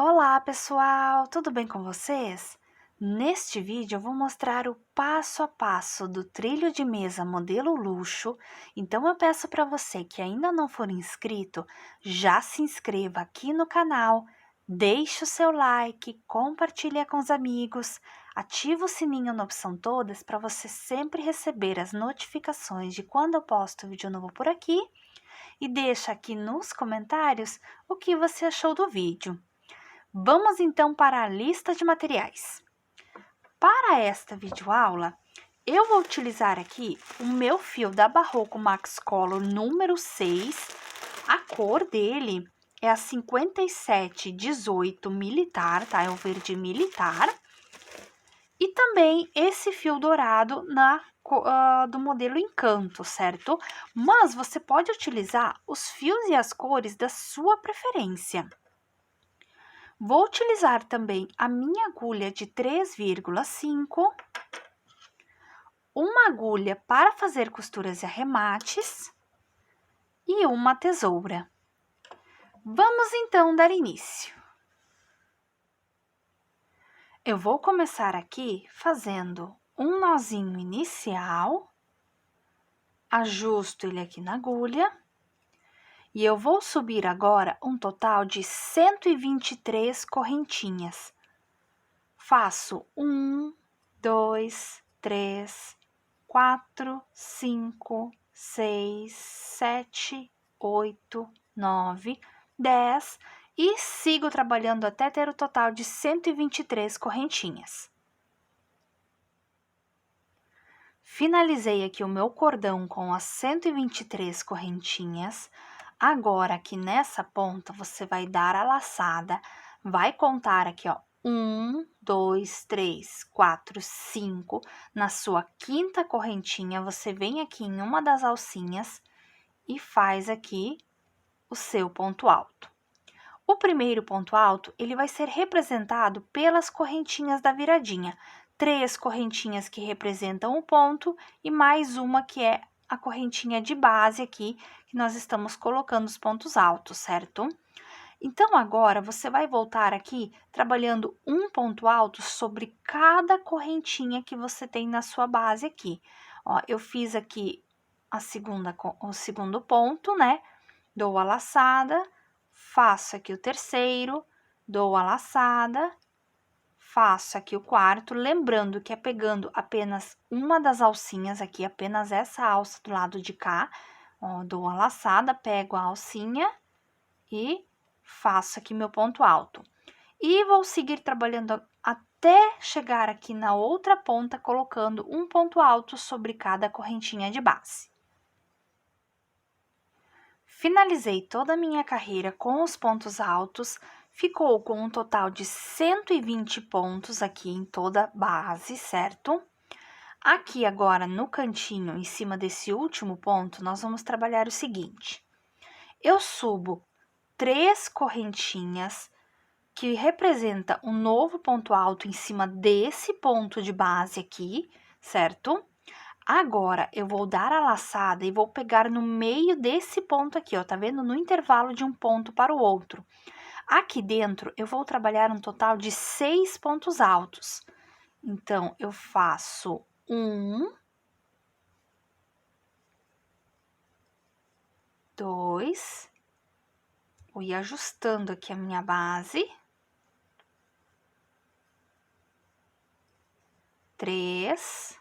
Olá pessoal, tudo bem com vocês? Neste vídeo eu vou mostrar o passo a passo do trilho de mesa modelo luxo, então eu peço para você que ainda não for inscrito, já se inscreva aqui no canal, deixe o seu like, compartilhe com os amigos, ativa o sininho na opção todas para você sempre receber as notificações de quando eu posto vídeo novo por aqui e deixa aqui nos comentários o que você achou do vídeo. Vamos então para a lista de materiais. Para esta videoaula, eu vou utilizar aqui o meu fio da Barroco Max Color número 6. A cor dele é a 5718 militar, tá? É o verde militar. E também esse fio dourado do modelo Encanto, certo? Mas você pode utilizar os fios e as cores da sua preferência. Vou utilizar também a minha agulha de 3,5, uma agulha para fazer costuras e arremates e uma tesoura. Vamos então dar início. Eu vou começar aqui fazendo um nozinho inicial, ajusto ele aqui na agulha e eu vou subir agora um total de 123 correntinhas. Faço 1, 2, 3, 4, 5, 6, 7, 8, 9, 10 e sigo trabalhando até ter o total de 123 correntinhas. Finalizei aqui o meu cordão com as 123 correntinhas. Agora, aqui nessa ponta, você vai dar a laçada, vai contar aqui, ó, 1, 2, 3, 4, 5. Na sua quinta correntinha, você vem aqui em uma das alcinhas e faz aqui o seu ponto alto. O primeiro ponto alto, ele vai ser representado pelas correntinhas da viradinha. 3 correntinhas que representam o ponto e mais uma que é a correntinha de base aqui, que nós estamos colocando os pontos altos, certo? Então, agora, você vai voltar aqui trabalhando um ponto alto sobre cada correntinha que você tem na sua base aqui. Ó, eu fiz aqui o segundo ponto, né? Dou a laçada, faço aqui o terceiro, dou a laçada, faço aqui o quarto, lembrando que é pegando apenas uma das alcinhas aqui, apenas essa alça do lado de cá, ó, dou a laçada, pego a alcinha e faço aqui meu ponto alto. E vou seguir trabalhando até chegar aqui na outra ponta, colocando um ponto alto sobre cada correntinha de base. Finalizei toda a minha carreira com os pontos altos, ficou com um total de 120 pontos aqui em toda a base, certo? Aqui agora no cantinho, em cima desse último ponto, nós vamos trabalhar o seguinte. Eu subo 3 correntinhas que representa um novo ponto alto em cima desse ponto de base aqui, certo? Agora, eu vou dar a laçada e vou pegar no meio desse ponto aqui, ó, tá vendo? No intervalo de um ponto para o outro. Aqui dentro, eu vou trabalhar um total de 6 pontos altos. Então, eu faço 1, 2, vou ir ajustando aqui a minha base. 3,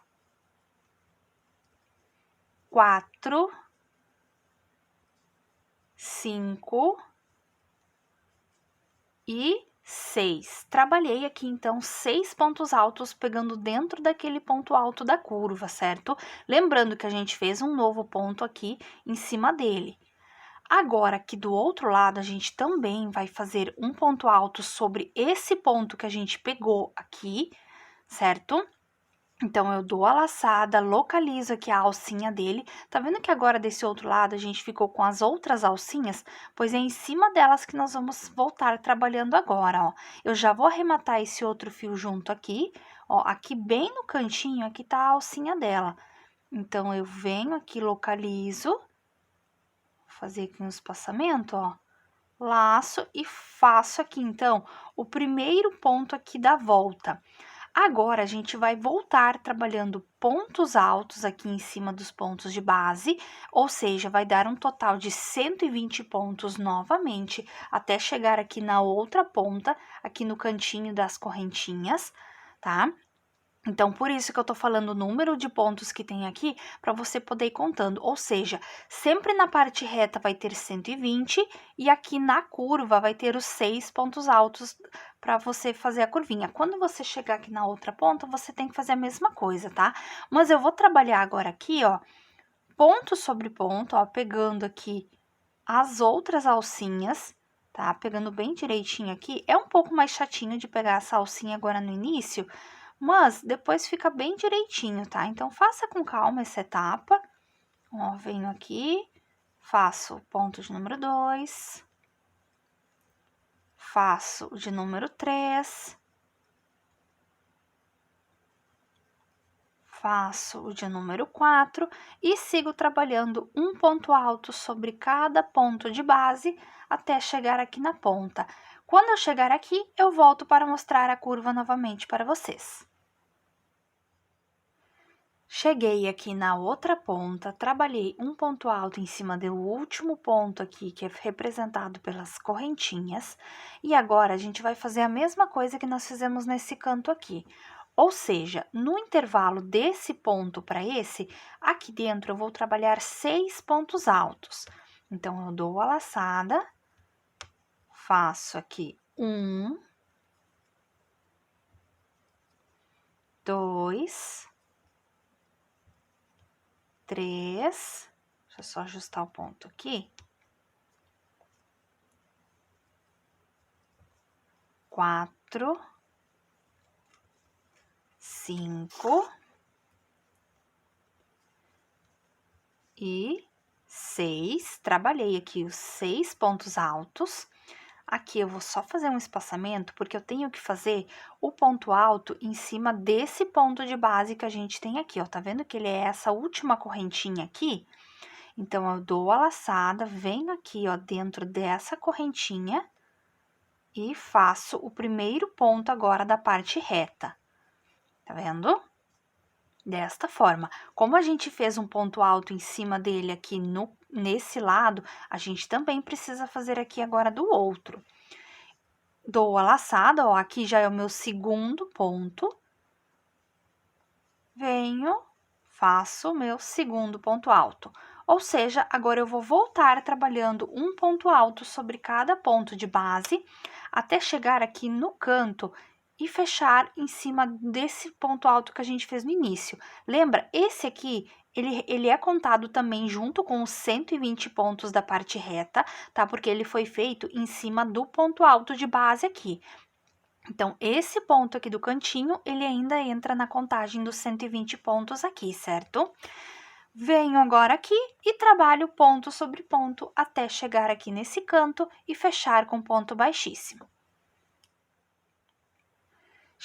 4, 5 e 6. Trabalhei aqui, então, 6 pontos altos, pegando dentro daquele ponto alto da curva, certo? Lembrando que a gente fez um novo ponto aqui em cima dele. Agora, aqui do outro lado, a gente também vai fazer um ponto alto sobre esse ponto que a gente pegou aqui, certo? Então, eu dou a laçada, localizo aqui a alcinha dele. Tá vendo que agora desse outro lado a gente ficou com as outras alcinhas? Pois é em cima delas que nós vamos voltar trabalhando agora, ó. Eu já vou arrematar esse outro fio junto aqui, ó. Aqui bem no cantinho, aqui tá a alcinha dela. Então, eu venho aqui, localizo, vou fazer aqui um espaçamento, ó. laço e faço aqui, então, o primeiro ponto aqui da volta. Agora, a gente vai voltar trabalhando pontos altos aqui em cima dos pontos de base, ou seja, vai dar um total de 120 pontos novamente, até chegar aqui na outra ponta, aqui no cantinho das correntinhas, tá? Então, por isso que eu tô falando o número de pontos que tem aqui, para você poder ir contando. Ou seja, sempre na parte reta vai ter 120 e aqui na curva vai ter os 6 pontos altos para você fazer a curvinha. Quando você chegar aqui na outra ponta, você tem que fazer a mesma coisa, tá? Mas eu vou trabalhar agora aqui, ó, ponto sobre ponto, ó, pegando aqui as outras alcinhas, tá? Pegando bem direitinho aqui. É um pouco mais chatinho de pegar essa alcinha agora no início, mas depois fica bem direitinho, tá? Então, faça com calma essa etapa. Ó, venho aqui, faço o ponto de número 2, faço o de número 3, faço o de número 4 e sigo trabalhando um ponto alto sobre cada ponto de base até chegar aqui na ponta. Quando eu chegar aqui, eu volto para mostrar a curva novamente para vocês. Cheguei aqui na outra ponta, trabalhei um ponto alto em cima do último ponto aqui, que é representado pelas correntinhas, e agora a gente vai fazer a mesma coisa que nós fizemos nesse canto aqui. Ou seja, no intervalo desse ponto para esse, aqui dentro eu vou trabalhar 6 pontos altos. Então, eu dou a laçada, faço aqui 1, 2, 3, deixa eu só ajustar o ponto aqui. 4, 5 e 6. Trabalhei aqui os 6 pontos altos. Aqui eu vou só fazer um espaçamento, porque eu tenho que fazer o ponto alto em cima desse ponto de base que a gente tem aqui, ó. Tá vendo que ele é essa última correntinha aqui? Então, eu dou a laçada, venho aqui, ó, dentro dessa correntinha e faço o primeiro ponto agora da parte reta. Tá vendo? Desta forma. Como a gente fez um ponto alto em cima dele aqui nesse lado, a gente também precisa fazer aqui agora do outro. Dou a laçada, ó, aqui já é o meu segundo ponto. Venho, faço o meu segundo ponto alto. Ou seja, agora eu vou voltar trabalhando um ponto alto sobre cada ponto de base, até chegar aqui no canto e fechar em cima desse ponto alto que a gente fez no início. Lembra, esse aqui, ele é contado também junto com os 120 pontos da parte reta, tá? Porque ele foi feito em cima do ponto alto de base aqui. Então, esse ponto aqui do cantinho, ele ainda entra na contagem dos 120 pontos aqui, certo? Venho agora aqui e trabalho ponto sobre ponto até chegar aqui nesse canto e fechar com ponto baixíssimo.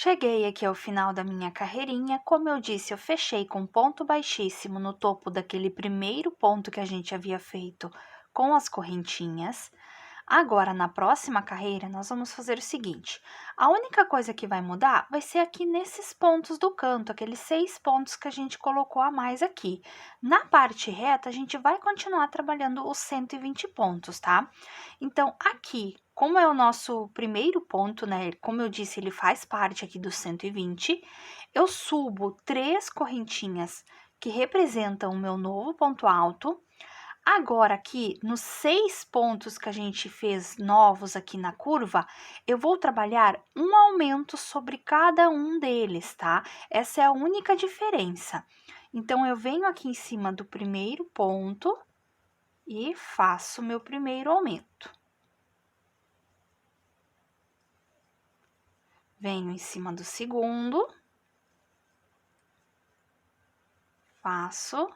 Cheguei aqui ao final da minha carreirinha, como eu disse, eu fechei com ponto baixíssimo no topo daquele primeiro ponto que a gente havia feito com as correntinhas. Agora, na próxima carreira, nós vamos fazer o seguinte, a única coisa que vai mudar vai ser aqui nesses pontos do canto, aqueles 6 pontos que a gente colocou a mais aqui. Na parte reta, a gente vai continuar trabalhando os 120 pontos, tá? Então, aqui, como é o nosso primeiro ponto, né, como eu disse, ele faz parte aqui dos 120, eu subo 3 correntinhas que representam o meu novo ponto alto. Agora, aqui, nos 6 pontos que a gente fez novos aqui na curva, eu vou trabalhar um aumento sobre cada um deles, tá? Essa é a única diferença. Então, eu venho aqui em cima do primeiro ponto e faço meu primeiro aumento. Venho em cima do segundo, faço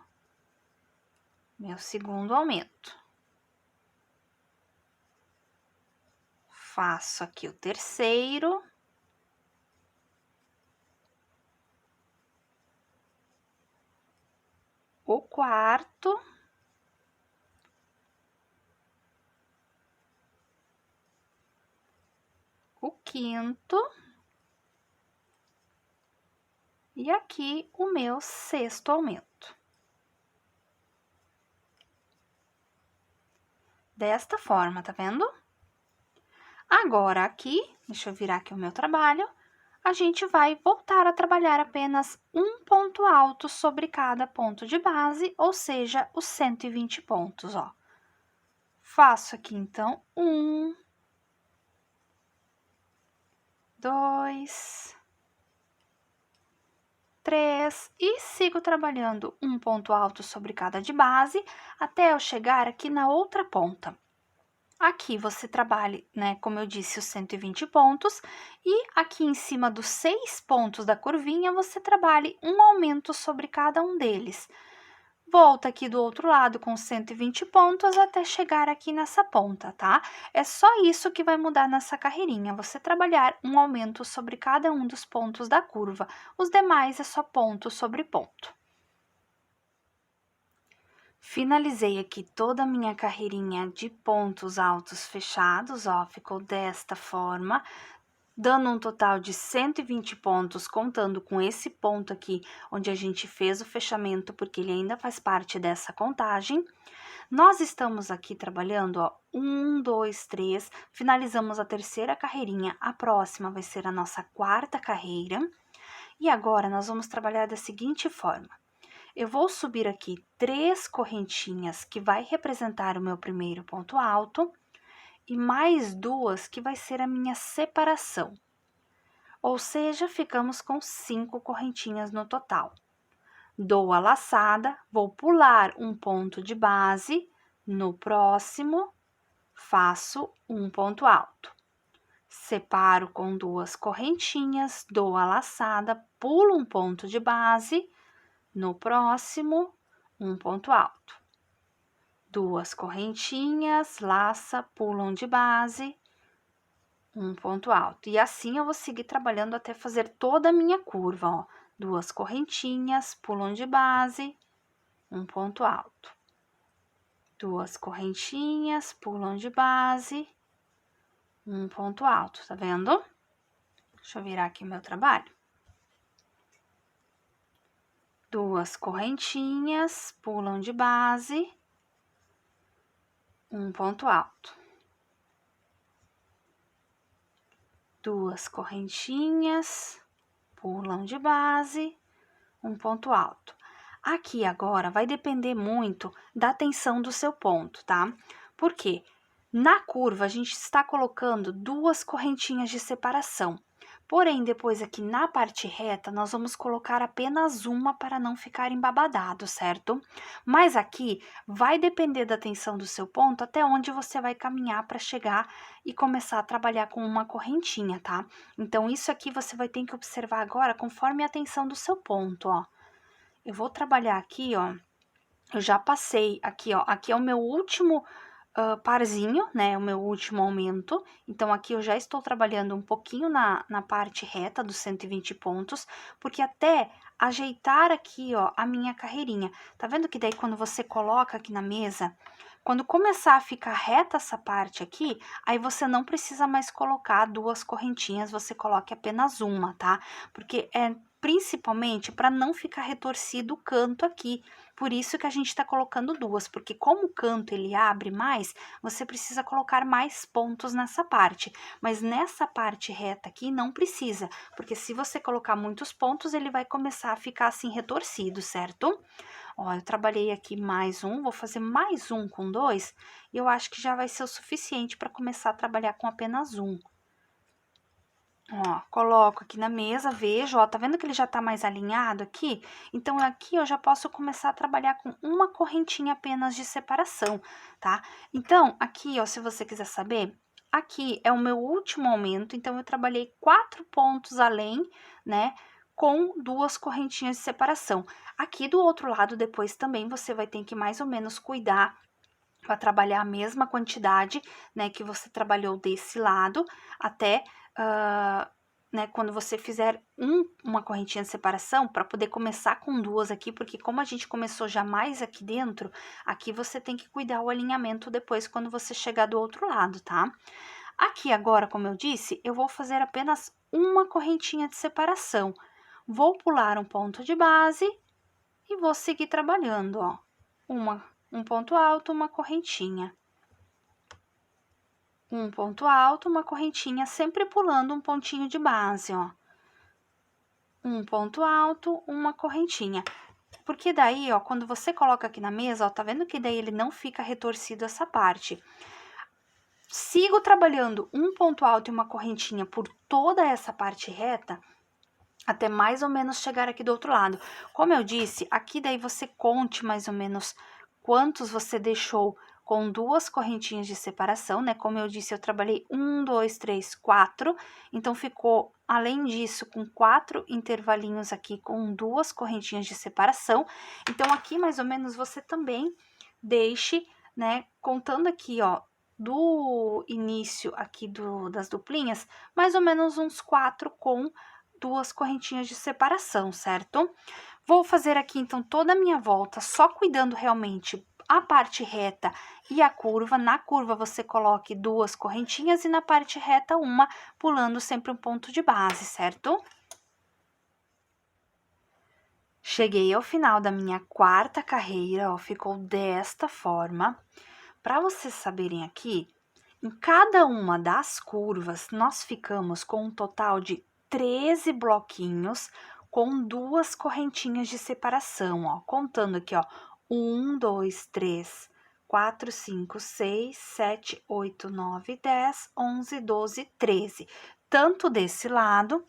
meu segundo aumento. Faço aqui o terceiro. O quarto. quinto. E aqui o meu sexto aumento. Desta forma, tá vendo? Agora, aqui, deixa eu virar aqui o meu trabalho, a gente vai voltar a trabalhar apenas um ponto alto sobre cada ponto de base, ou seja, os 120 pontos, ó. Faço aqui, então, 1, 2, 3 e sigo trabalhando um ponto alto sobre cada de base, até eu chegar aqui na outra ponta. Aqui você trabalha, né, como eu disse, os 120 pontos, e aqui em cima dos 6 pontos da curvinha, você trabalhe um aumento sobre cada um deles. Volta aqui do outro lado com 120 pontos até chegar aqui nessa ponta, tá? É só isso que vai mudar nessa carreirinha, você trabalhar um aumento sobre cada um dos pontos da curva. Os demais é só ponto sobre ponto. Finalizei aqui toda a minha carreirinha de pontos altos fechados, ó, ficou desta forma, dando um total de 120 pontos, contando com esse ponto aqui, onde a gente fez o fechamento, porque ele ainda faz parte dessa contagem. Nós estamos aqui trabalhando, ó, 1, 2, 3, finalizamos a terceira carreirinha, a próxima vai ser a nossa quarta carreira, e agora nós vamos trabalhar da seguinte forma. Eu vou subir aqui 3 correntinhas, que vai representar o meu primeiro ponto alto, e mais 2, que vai ser a minha separação. Ou seja, ficamos com 5 correntinhas no total. Dou a laçada, vou pular um ponto de base, no próximo, faço um ponto alto. Separo com 2 correntinhas, dou a laçada, pulo um ponto de base, no próximo, um ponto alto. 2 correntinhas, laça, pulam de base, um ponto alto. E assim eu vou seguir trabalhando até fazer toda a minha curva, ó. 2 correntinhas, pulam de base, um ponto alto. 2 correntinhas, pulam de base, um ponto alto, tá vendo? Deixa eu virar aqui meu trabalho. 2 correntinhas, pulam de base, um ponto alto. 2 correntinhas, pulam de base, um ponto alto. Aqui agora vai depender muito da tensão do seu ponto, tá? Por quê? Na curva a gente está colocando 2 correntinhas de separação. Porém, depois aqui na parte reta, nós vamos colocar apenas uma para não ficar embabadado, certo? Mas aqui vai depender da tensão do seu ponto até onde você vai caminhar para chegar e começar a trabalhar com uma correntinha, tá? Então, isso aqui você vai ter que observar agora conforme a tensão do seu ponto, ó. Eu vou trabalhar aqui, ó, eu já passei aqui, ó, aqui é o meu último parzinho, né, o meu último aumento. Então, aqui eu já estou trabalhando um pouquinho na parte reta dos 120 pontos, porque até ajeitar aqui, ó, a minha carreirinha. Tá vendo que daí quando você coloca aqui na mesa, quando começar a ficar reta essa parte aqui, aí você não precisa mais colocar 2 correntinhas, você coloque apenas uma, tá? Porque é principalmente para não ficar retorcido o canto aqui. Por isso que a gente está colocando 2, porque como o canto ele abre mais, você precisa colocar mais pontos nessa parte. Mas nessa parte reta aqui não precisa, porque se você colocar muitos pontos, ele vai começar a ficar assim retorcido, certo? Ó, eu trabalhei aqui mais um, vou fazer mais um com 2, e eu acho que já vai ser o suficiente para começar a trabalhar com apenas um. Ó, coloco aqui na mesa, vejo, ó, tá vendo que ele já tá mais alinhado aqui? Então, aqui eu já posso começar a trabalhar com uma correntinha apenas de separação, tá? Então, aqui, ó, se você quiser saber, aqui é o meu último aumento, então, eu trabalhei 4 pontos além, né, com 2 correntinhas de separação. Aqui do outro lado, depois também, você vai ter que mais ou menos cuidar para trabalhar a mesma quantidade, né, que você trabalhou desse lado, até, né, quando você fizer uma correntinha de separação, para poder começar com 2 aqui, porque como a gente começou já mais aqui dentro, aqui você tem que cuidar o alinhamento depois, quando você chegar do outro lado, tá? Aqui agora, como eu disse, eu vou fazer apenas uma correntinha de separação. Vou pular um ponto de base e vou seguir trabalhando, ó. Um ponto alto, uma correntinha. Um ponto alto, uma correntinha, sempre pulando um pontinho de base, ó. Um ponto alto, uma correntinha. Porque daí, ó, quando você coloca aqui na mesa, ó, tá vendo que daí ele não fica retorcido essa parte. Sigo trabalhando um ponto alto e uma correntinha por toda essa parte reta, até mais ou menos chegar aqui do outro lado. Como eu disse, aqui daí você conte mais ou menos quantos você deixou com duas correntinhas de separação, né? Como eu disse, eu trabalhei 1, 2, 3, 4, então ficou, além disso, com 4 intervalinhos aqui com duas correntinhas de separação. Então, aqui mais ou menos você também deixe, né? Contando aqui, ó, do início aqui das duplinhas, mais ou menos uns 4 com duas correntinhas de separação, certo? Vou fazer aqui, então, toda a minha volta, só cuidando realmente a parte reta e a curva. Na curva, você coloque duas correntinhas e na parte reta, uma, pulando sempre um ponto de base, certo? Cheguei ao final da minha quarta carreira, ó, ficou desta forma. Para vocês saberem aqui, em cada uma das curvas, nós ficamos com um total de 13 bloquinhos com duas correntinhas de separação, ó. Contando aqui, ó, 1, 2, 3, 4, 5, 6, 7, 8, 9, 10, 11, 12, 13. Tanto desse lado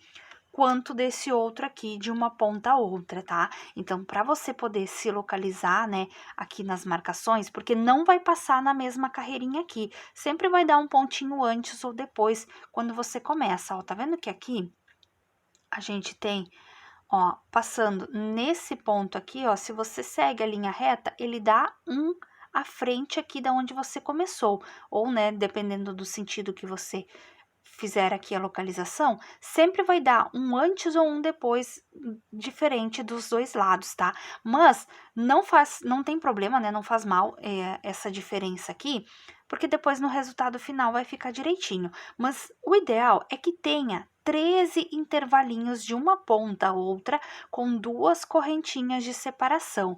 quanto desse outro aqui, de uma ponta a outra, tá? Então, para você poder se localizar, né, aqui nas marcações, porque não vai passar na mesma carreirinha aqui, sempre vai dar um pontinho antes ou depois, quando você começa, ó, tá vendo que aqui a gente tem, ó, passando nesse ponto aqui, ó, se você segue a linha reta, ele dá um à frente aqui da onde você começou, ou, né, dependendo do sentido que você fizer aqui a localização, sempre vai dar um antes ou um depois diferente dos dois lados, tá? Mas não tem problema, né? Não faz mal essa diferença aqui, porque depois no resultado final vai ficar direitinho. Mas o ideal é que tenha 13 intervalinhos de uma ponta a outra com duas correntinhas de separação.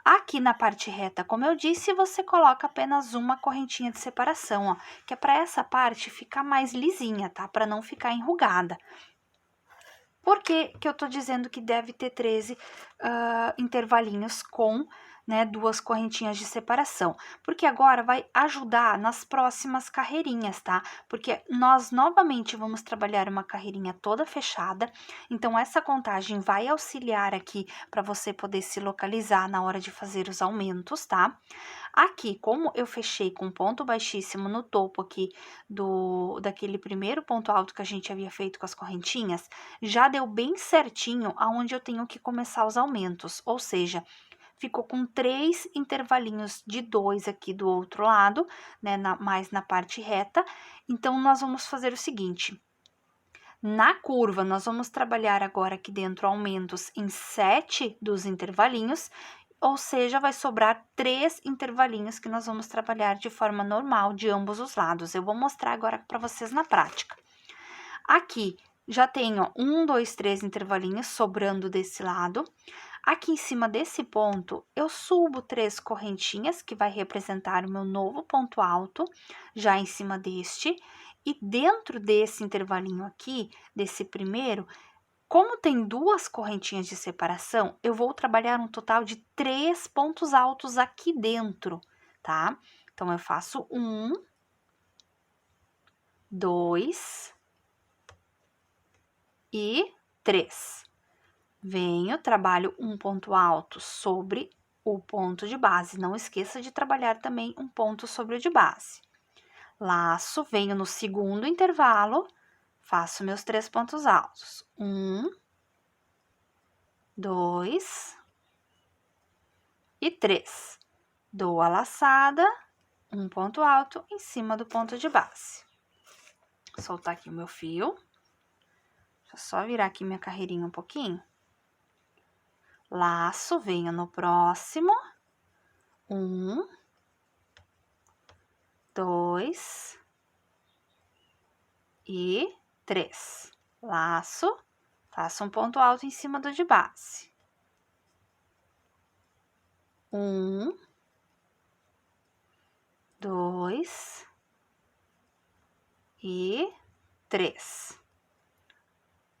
Aqui na parte reta, como eu disse, você coloca apenas uma correntinha de separação, ó, que é para essa parte ficar mais lisinha, tá? Para não ficar enrugada. Por que eu tô dizendo que deve ter 13 intervalinhos com, né, duas correntinhas de separação? Porque agora vai ajudar nas próximas carreirinhas, tá? Porque nós novamente vamos trabalhar uma carreirinha toda fechada, então essa contagem vai auxiliar aqui para você poder se localizar na hora de fazer os aumentos, tá? Aqui, como eu fechei com ponto baixíssimo no topo aqui daquele primeiro ponto alto que a gente havia feito com as correntinhas, já deu bem certinho aonde eu tenho que começar os aumentos, ou seja, ficou com 3 intervalinhos de 2 aqui do outro lado, né, mais na parte reta. Então, nós vamos fazer o seguinte: na curva, nós vamos trabalhar agora aqui dentro aumentos em 7 dos intervalinhos, ou seja, vai sobrar 3 intervalinhos que nós vamos trabalhar de forma normal de ambos os lados. Eu vou mostrar agora para vocês na prática. Aqui já tenho 1, 2, 3 intervalinhos sobrando desse lado. Aqui em cima desse ponto, eu subo 3 correntinhas, que vai representar o meu novo ponto alto, já em cima deste. E dentro desse intervalinho aqui, desse primeiro, como tem duas correntinhas de separação, eu vou trabalhar um total de 3 pontos altos aqui dentro, tá? Então, eu faço 1, 2 e 3. Venho, trabalho um ponto alto sobre o ponto de base. Não esqueça de trabalhar também um ponto sobre o de base. Laço, venho no segundo intervalo, faço meus 3 pontos altos. 1, 2 e 3. Dou a laçada, um ponto alto em cima do ponto de base. Vou soltar aqui o meu fio. Deixa eu só virar aqui minha carreirinha um pouquinho. Laço, venho no próximo. 1, 2 e 3. Laço, faço um ponto alto em cima do de base. 1, 2 e 3.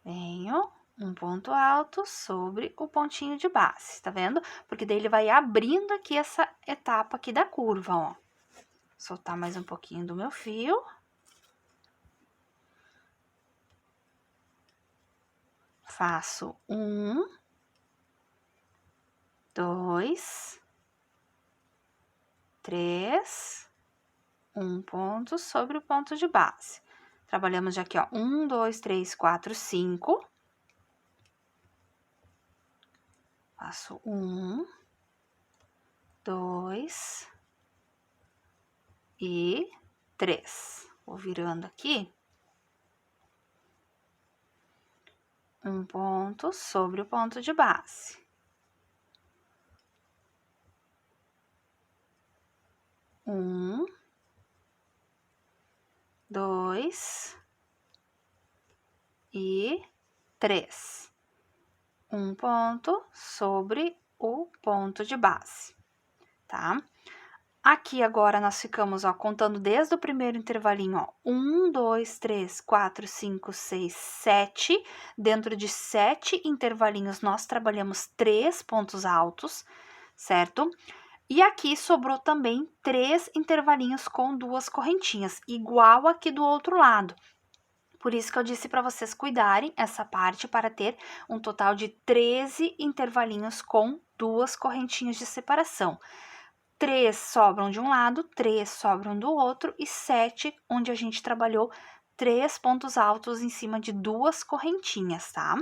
Venho um ponto alto sobre o pontinho de base, tá vendo? Porque daí ele vai abrindo aqui essa etapa aqui da curva, ó. Soltar mais um pouquinho do meu fio. Faço 1, 2, 3, um ponto sobre o ponto de base. Trabalhamos já aqui, ó, 1, 2, 3, 4, 5. Faço 1, 2 e 3. Vou virando aqui. Um ponto sobre o ponto de base. 1, 2 e 3. Um ponto sobre o ponto de base, tá? Aqui agora nós ficamos, ó, contando desde o primeiro intervalinho, ó, 1, 2, 3, 4, 5, 6, 7. Dentro de 7 intervalinhos, nós trabalhamos 3 pontos altos, certo? E aqui sobrou também 3 intervalinhos com 2 correntinhas, igual aqui do outro lado. Por isso que eu disse para vocês cuidarem essa parte para ter um total de 13 intervalinhos com 2 correntinhas de separação. 3 sobram de um lado, 3 sobram do outro e 7 onde a gente trabalhou 3 pontos altos em cima de 2 correntinhas, tá?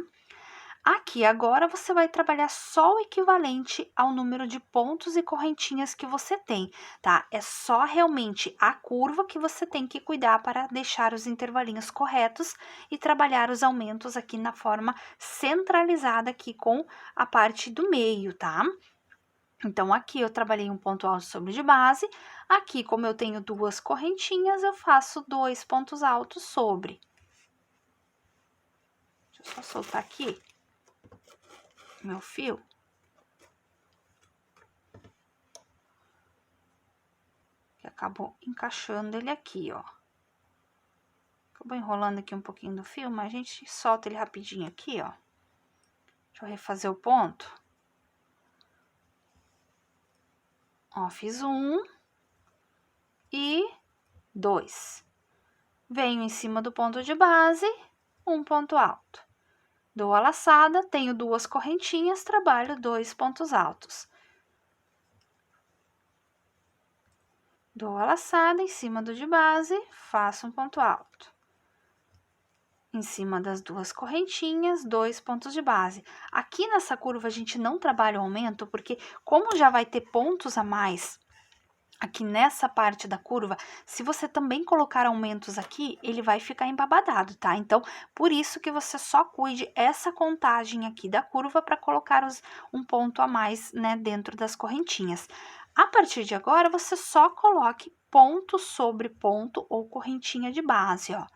Aqui agora você vai trabalhar só o equivalente ao número de pontos e correntinhas que você tem, tá? É só realmente a curva que você tem que cuidar para deixar os intervalinhos corretos e trabalhar os aumentos aqui na forma centralizada aqui com a parte do meio, tá? Então, aqui eu trabalhei um ponto alto sobre de base, aqui como eu tenho 2 correntinhas, eu faço 2 pontos altos sobre. Deixa eu só soltar aqui meu fio. Que acabou encaixando ele aqui, ó. Acabou enrolando aqui um pouquinho do fio, mas a gente solta ele rapidinho aqui, ó. Deixa eu refazer o ponto. Ó, fiz 1 e 2. Venho em cima do ponto de base, um ponto alto. Dou a laçada, tenho 2 correntinhas, trabalho 2 pontos altos. Dou a laçada em cima do de base, faço um ponto alto. Em cima das 2 correntinhas, 2 pontos de base. Aqui nessa curva a gente não trabalha o aumento, porque como já vai ter pontos a mais aqui nessa parte da curva, se você também colocar aumentos aqui, ele vai ficar embabadado, tá? Então, por isso que você só cuide essa contagem aqui da curva para colocar um ponto a mais, né, dentro das correntinhas. A partir de agora, você só coloque ponto sobre ponto ou correntinha de base, ó.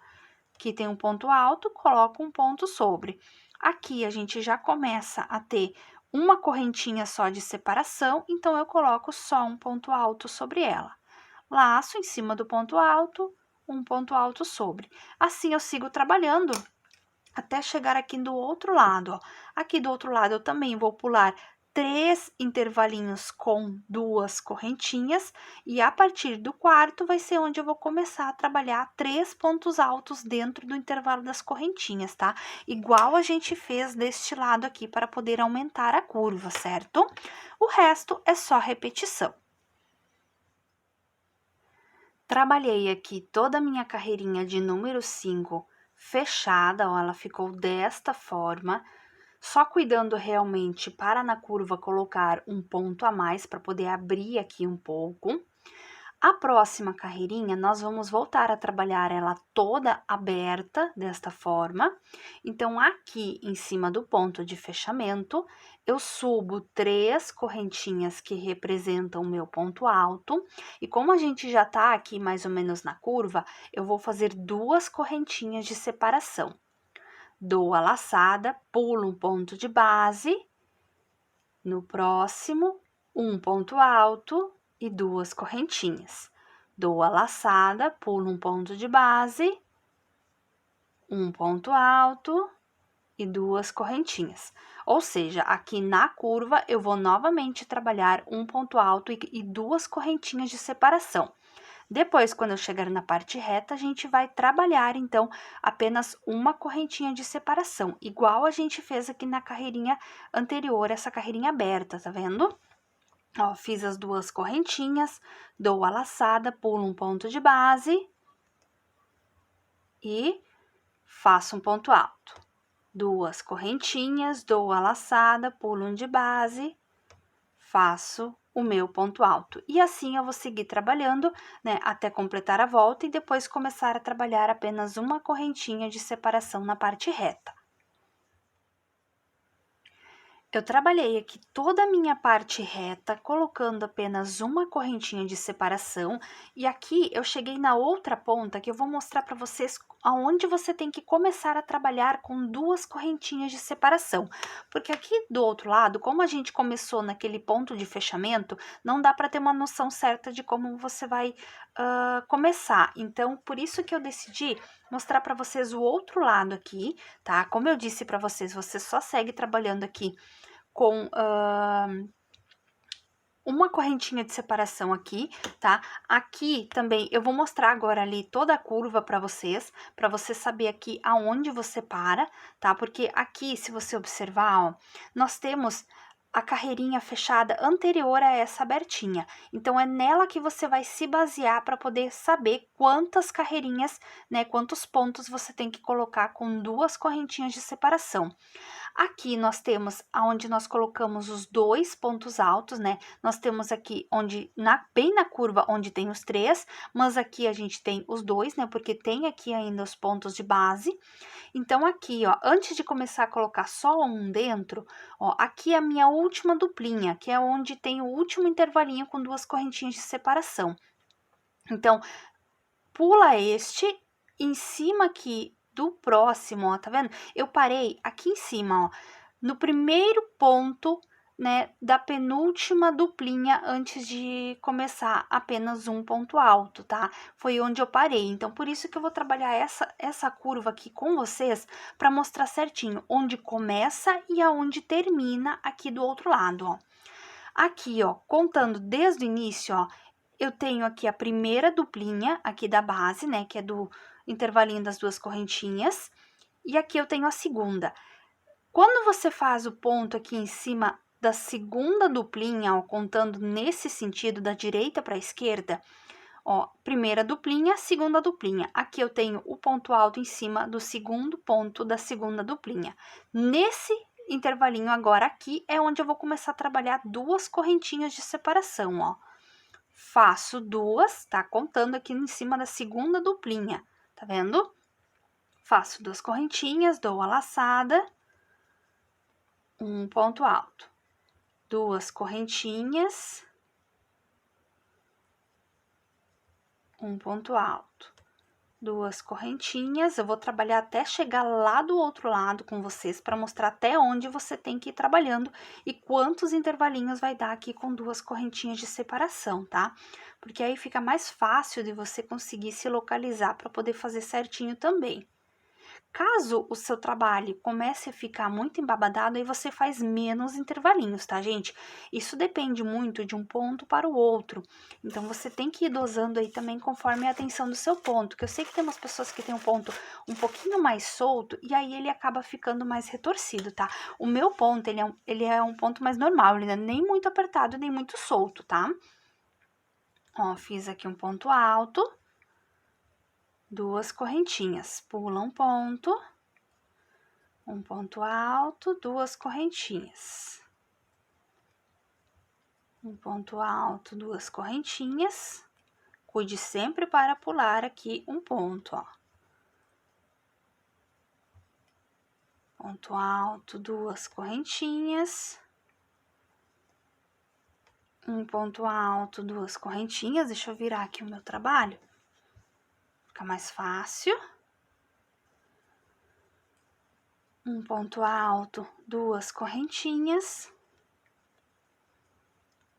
Aqui tem um ponto alto, coloco um ponto sobre. Aqui a gente já começa a ter uma correntinha só de separação, então eu coloco só um ponto alto sobre ela. Laço em cima do ponto alto, um ponto alto sobre. Assim eu sigo trabalhando até chegar aqui do outro lado, ó. Aqui do outro lado eu também vou pular 3 intervalinhos com 2 correntinhas, e a partir do quarto vai ser onde eu vou começar a trabalhar 3 pontos altos dentro do intervalo das correntinhas, tá? Igual a gente fez deste lado aqui para poder aumentar a curva, certo? O resto é só repetição. Trabalhei aqui toda a minha carreirinha de número 5 fechada, ó, ela ficou desta forma. Só cuidando realmente para na curva colocar um ponto a mais para poder abrir aqui um pouco. A próxima carreirinha, nós vamos voltar a trabalhar ela toda aberta desta forma. Então, aqui em cima do ponto de fechamento, eu subo 3 correntinhas que representam o meu ponto alto, e como a gente já tá aqui mais ou menos na curva, eu vou fazer 2 correntinhas de separação. Dou a laçada, pulo um ponto de base, no próximo, um ponto alto e 2 correntinhas. Dou a laçada, pulo um ponto de base, um ponto alto e 2 correntinhas. Ou seja, aqui na curva eu vou novamente trabalhar um ponto alto e 2 correntinhas de separação. Depois, quando eu chegar na parte reta, a gente vai trabalhar, então, apenas uma correntinha de separação, igual a gente fez aqui na carreirinha anterior, essa carreirinha aberta, tá vendo? Ó, fiz as 2 correntinhas, dou a laçada, pulo um ponto de base e faço um ponto alto. 2 correntinhas, dou a laçada, pulo um de base, faço o meu ponto alto. E assim eu vou seguir trabalhando, né, até completar a volta e depois começar a trabalhar apenas uma correntinha de separação na parte reta. Eu trabalhei aqui toda a minha parte reta, colocando apenas uma correntinha de separação, e aqui eu cheguei na outra ponta que eu vou mostrar para vocês aonde você tem que começar a trabalhar com 2 correntinhas de separação. Porque aqui do outro lado, como a gente começou naquele ponto de fechamento, não dá para ter uma noção certa de como você vai começar. Então, por isso que eu decidi mostrar para vocês o outro lado aqui, tá? Como eu disse para vocês, você só segue trabalhando aqui com uma correntinha de separação aqui, tá? Aqui também eu vou mostrar agora ali toda a curva para você saber aqui aonde você para, tá? Porque aqui, se você observar, ó, nós temos a carreirinha fechada anterior a essa abertinha. Então, é nela que você vai se basear para poder saber quantas carreirinhas, né, quantos pontos você tem que colocar com 2 correntinhas de separação. Aqui nós temos aonde nós colocamos os 2 pontos altos, né? Nós temos aqui onde, bem na curva onde tem os 3, mas aqui a gente tem os 2, né? Porque tem aqui ainda os pontos de base. Então, aqui, ó, antes de começar a colocar só um dentro, ó, aqui é a minha última duplinha, que é onde tem o último intervalinho com 2 correntinhas de separação. Então, pula este, em cima aqui do próximo, ó, tá vendo? Eu parei aqui em cima, ó, no primeiro ponto, né, da penúltima duplinha antes de começar apenas um ponto alto, tá? Foi onde eu parei. Então, por isso que eu vou trabalhar essa curva aqui com vocês para mostrar certinho onde começa e aonde termina aqui do outro lado, ó. Aqui, ó, contando desde o início, ó, eu tenho aqui a primeira duplinha aqui da base, né, que é do intervalinho das 2 correntinhas, e aqui eu tenho a segunda. Quando você faz o ponto aqui em cima da segunda duplinha, ó, contando nesse sentido, da direita para a esquerda, ó, primeira duplinha, segunda duplinha. Aqui eu tenho o ponto alto em cima do segundo ponto da segunda duplinha. Nesse intervalinho agora aqui é onde eu vou começar a trabalhar 2 correntinhas de separação, ó. Faço 2, tá? Contando aqui em cima da segunda duplinha, tá vendo? Faço 2 correntinhas, dou a laçada, um ponto alto, 2 correntinhas, um ponto alto, 2 correntinhas. Eu vou trabalhar até chegar lá do outro lado com vocês para mostrar até onde você tem que ir trabalhando e quantos intervalinhos vai dar aqui com 2 correntinhas de separação, tá? Porque aí fica mais fácil de você conseguir se localizar para poder fazer certinho também. Caso o seu trabalho comece a ficar muito embabadado, aí você faz menos intervalinhos, tá, gente? Isso depende muito de um ponto para o outro. Então, você tem que ir dosando aí também conforme a atenção do seu ponto. Que eu sei que tem umas pessoas que têm um ponto um pouquinho mais solto e aí ele acaba ficando mais retorcido, tá? O meu ponto, ele é um ponto mais normal, ele não é nem muito apertado, nem muito solto, tá? Ó, fiz aqui um ponto alto. 2 correntinhas, pula um ponto alto, 2 correntinhas. Um ponto alto, 2 correntinhas. Cuide sempre para pular aqui um ponto, ó. Ponto alto, 2 correntinhas. um ponto alto, duas correntinhas. Deixa eu virar aqui o meu trabalho, fica mais fácil. Um ponto alto, duas correntinhas.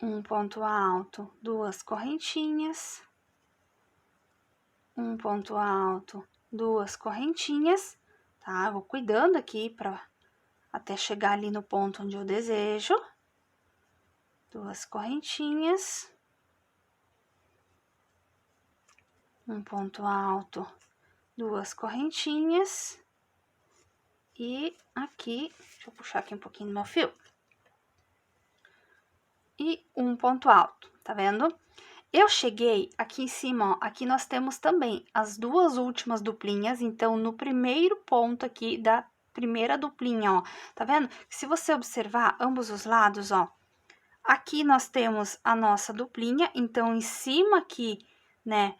Um ponto alto, duas correntinhas. Um ponto alto, duas correntinhas, tá? Vou cuidando aqui para até chegar ali no ponto onde eu desejo. Duas correntinhas. Um ponto alto, duas correntinhas. E aqui, deixa eu puxar aqui um pouquinho do meu fio. E um ponto alto, tá vendo? Eu cheguei aqui em cima, ó, aqui nós temos também as duas últimas duplinhas, então, no primeiro ponto aqui da primeira duplinha, ó, tá vendo? Se você observar ambos os lados, ó, aqui nós temos a nossa duplinha, então, em cima aqui, né,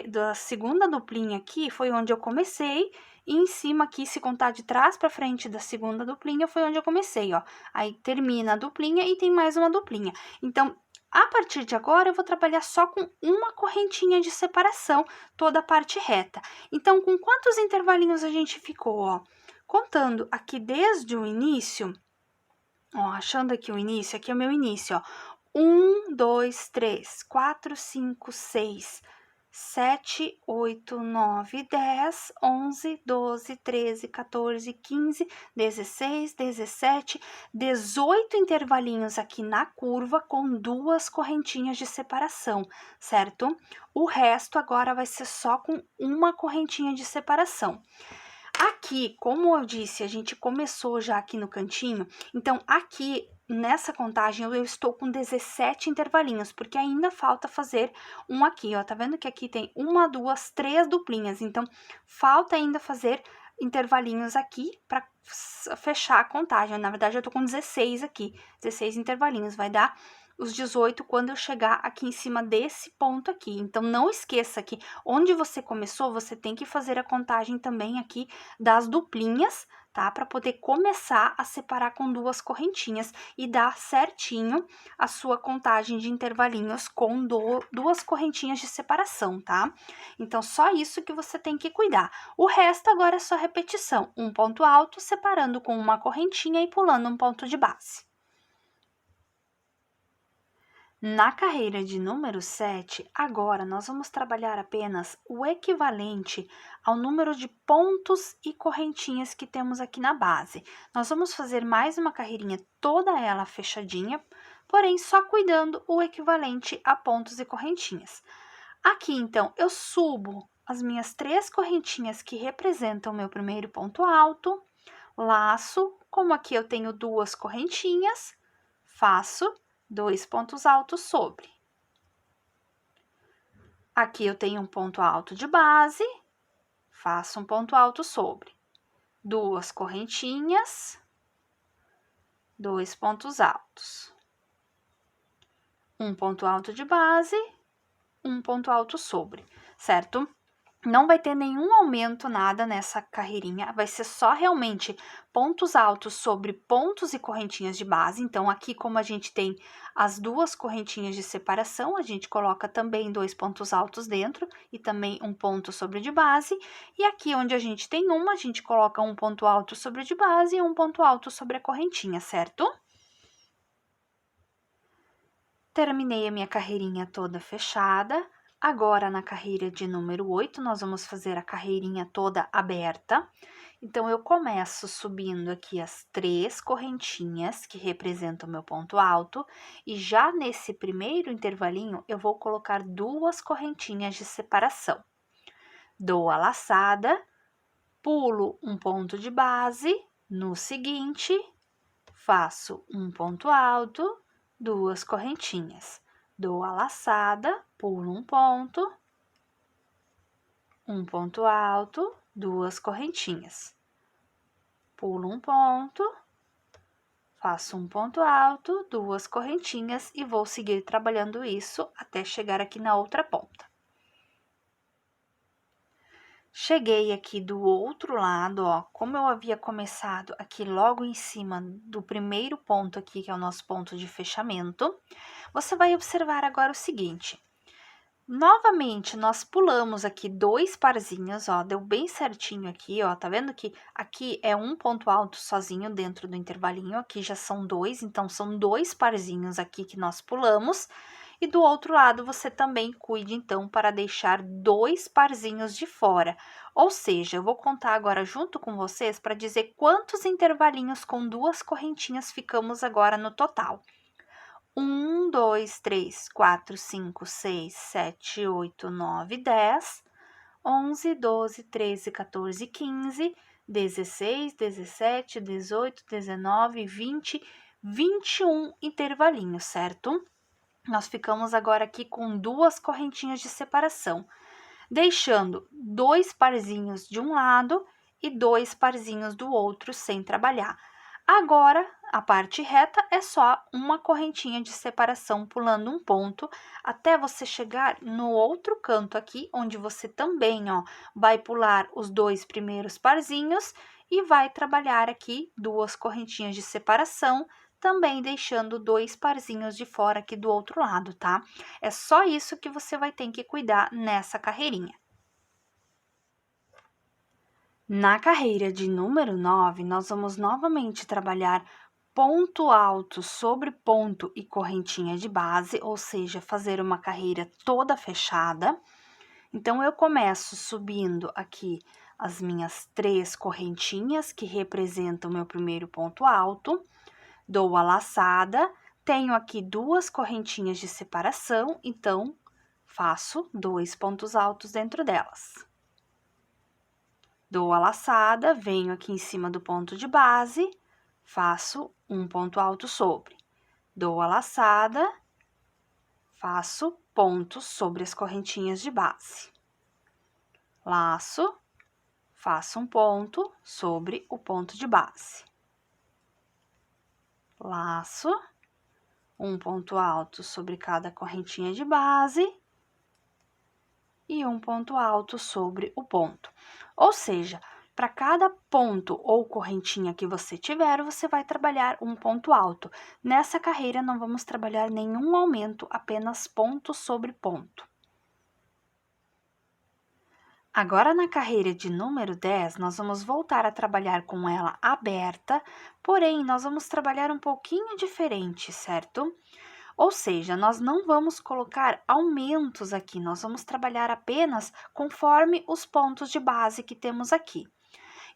da segunda duplinha aqui, foi onde eu comecei, e em cima aqui, se contar de trás para frente da segunda duplinha, foi onde eu comecei, ó. Aí, termina a duplinha e tem mais uma duplinha. Então, a partir de agora, eu vou trabalhar só com uma correntinha de separação, toda a parte reta. Então, com quantos intervalinhos a gente ficou, ó? Contando aqui desde o início, ó, achando aqui o início, aqui é o meu início, ó. 1, 2, 3, 4, 5, 6, 7, 8, 9, 10, 11, 12, 13, 14, 15, 16, 17, 18 intervalinhos aqui na curva com duas correntinhas de separação, certo? O resto agora vai ser só com uma correntinha de separação. Aqui, como eu disse, a gente começou já aqui no cantinho, então aqui nessa contagem eu estou com 17 intervalinhos, porque ainda falta fazer um aqui, ó, tá vendo que aqui tem uma, duas, três duplinhas, então falta ainda fazer intervalinhos aqui para fechar a contagem. Na verdade, eu tô com 16 aqui, 16 intervalinhos, vai dar os 18 quando eu chegar aqui em cima desse ponto aqui. Então, não esqueça que onde você começou, você tem que fazer a contagem também aqui das duplinhas, tá? Para poder começar a separar com duas correntinhas e dar certinho a sua contagem de intervalinhos com duas correntinhas de separação, tá? Então, só isso que você tem que cuidar. O resto agora é só repetição. Um ponto alto, separando com uma correntinha e pulando um ponto de base. Na carreira de número 7, agora nós vamos trabalhar apenas o equivalente ao número de pontos e correntinhas que temos aqui na base. Nós vamos fazer mais uma carreirinha toda ela fechadinha, porém só cuidando o equivalente a pontos e correntinhas. Aqui, então, eu subo as minhas 3 correntinhas que representam o meu primeiro ponto alto, laço, como aqui eu tenho 2 correntinhas, faço 2 pontos altos sobre. Aqui eu tenho um ponto alto de base, faço um ponto alto sobre. 2 correntinhas, 2 pontos altos. Um ponto alto de base, um ponto alto sobre, certo? Não vai ter nenhum aumento, nada nessa carreirinha, vai ser só realmente pontos altos sobre pontos e correntinhas de base. Então, aqui, como a gente tem as duas correntinhas de separação, a gente coloca também 2 pontos altos dentro e também um ponto sobre de base. E aqui, onde a gente tem uma, a gente coloca um ponto alto sobre de base e um ponto alto sobre a correntinha, certo? Terminei a minha carreirinha toda fechada. Agora, na carreira de número 8, nós vamos fazer a carreirinha toda aberta. Então, eu começo subindo aqui as 3 correntinhas, que representam o meu ponto alto, e já nesse primeiro intervalinho, eu vou colocar 2 correntinhas de separação. Dou a laçada, pulo um ponto de base, no seguinte, faço um ponto alto, 2 correntinhas. Dou a laçada, pulo um ponto alto, 2 correntinhas. Pulo um ponto, faço um ponto alto, 2 correntinhas e vou seguir trabalhando isso até chegar aqui na outra ponta. Cheguei aqui do outro lado, ó, como eu havia começado aqui logo em cima do primeiro ponto aqui, que é o nosso ponto de fechamento, você vai observar agora o seguinte. Novamente, nós pulamos aqui 2 parzinhos, ó, deu bem certinho aqui, ó, tá vendo que aqui é um ponto alto sozinho dentro do intervalinho, aqui já são 2, então são 2 parzinhos aqui que nós pulamos. E do outro lado, você também cuide, então, para deixar 2 parzinhos de fora. Ou seja, eu vou contar agora junto com vocês para dizer quantos intervalinhos com 2 correntinhas ficamos agora no total. 1, 2, 3, 4, 5, 6, 7, 8, 9, 10, 11, 12, 13, 14, 15, 16, 17, 18, 19, 20, 21 intervalinhos, certo? Nós ficamos agora aqui com 2 correntinhas de separação, deixando 2 parzinhos de um lado e 2 parzinhos do outro sem trabalhar. Agora, a parte reta é só uma correntinha de separação pulando um ponto até você chegar no outro canto aqui, onde você também, ó, vai pular os 2 primeiros parzinhos e vai trabalhar aqui 2 correntinhas de separação, também deixando 2 parzinhos de fora aqui do outro lado, tá? É só isso que você vai ter que cuidar nessa carreirinha. Na carreira de número 9, nós vamos novamente trabalhar ponto alto sobre ponto e correntinha de base, ou seja, fazer uma carreira toda fechada. Então, eu começo subindo aqui as minhas 3 correntinhas, que representam o meu primeiro ponto alto, dou a laçada, tenho aqui 2 correntinhas de separação, então, faço 2 pontos altos dentro delas. Dou a laçada, venho aqui em cima do ponto de base, faço um ponto alto sobre. Dou a laçada, faço pontos sobre as correntinhas de base. Laço, faço um ponto sobre o ponto de base. Laço, um ponto alto sobre cada correntinha de base e um ponto alto sobre o ponto. Ou seja, para cada ponto ou correntinha que você tiver, você vai trabalhar um ponto alto. Nessa carreira, não vamos trabalhar nenhum aumento, apenas ponto sobre ponto. Agora, na carreira de número 10, nós vamos voltar a trabalhar com ela aberta, porém, nós vamos trabalhar um pouquinho diferente, certo? Ou seja, nós não vamos colocar aumentos aqui, nós vamos trabalhar apenas conforme os pontos de base que temos aqui.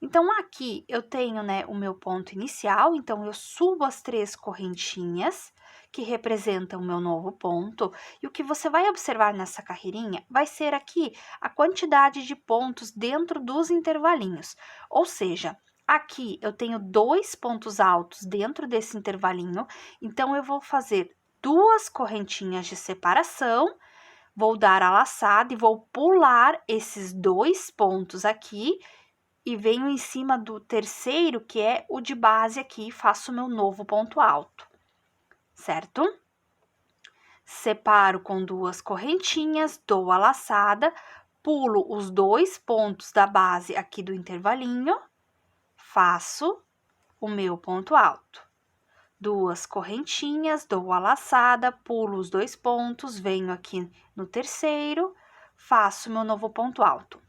Então, aqui eu tenho, né, o meu ponto inicial, então eu subo as 3 correntinhas, que representam o meu novo ponto, e o que você vai observar nessa carreirinha vai ser aqui a quantidade de pontos dentro dos intervalinhos, ou seja, aqui eu tenho 2 pontos altos dentro desse intervalinho, então eu vou fazer 2 correntinhas de separação, vou dar a laçada e vou pular esses 2 pontos aqui e venho em cima do terceiro, que é o de base aqui, e faço meu novo ponto alto, certo? Separo com 2 correntinhas, dou a laçada, pulo os 2 pontos da base aqui do intervalinho, faço o meu ponto alto. 2 correntinhas, dou a laçada, pulo os 2 pontos, venho aqui no terceiro, faço meu novo ponto alto.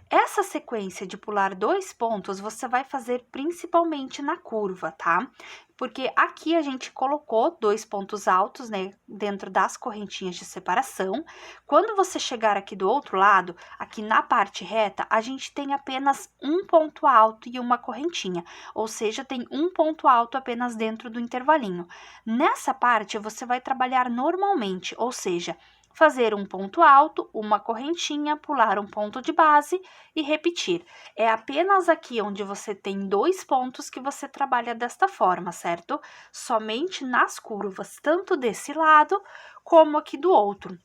Essa sequência de pular 2 pontos, você vai fazer principalmente na curva, tá? Porque aqui a gente colocou 2 pontos altos, né, dentro das correntinhas de separação. Quando você chegar aqui do outro lado, aqui na parte reta, a gente tem apenas um ponto alto e uma correntinha, ou seja, tem um ponto alto apenas dentro do intervalinho. Nessa parte, você vai trabalhar normalmente, ou seja, fazer um ponto alto, uma correntinha, pular um ponto de base e repetir. É apenas aqui onde você tem 2 pontos que você trabalha desta forma, certo? Somente nas curvas, tanto desse lado como aqui do outro.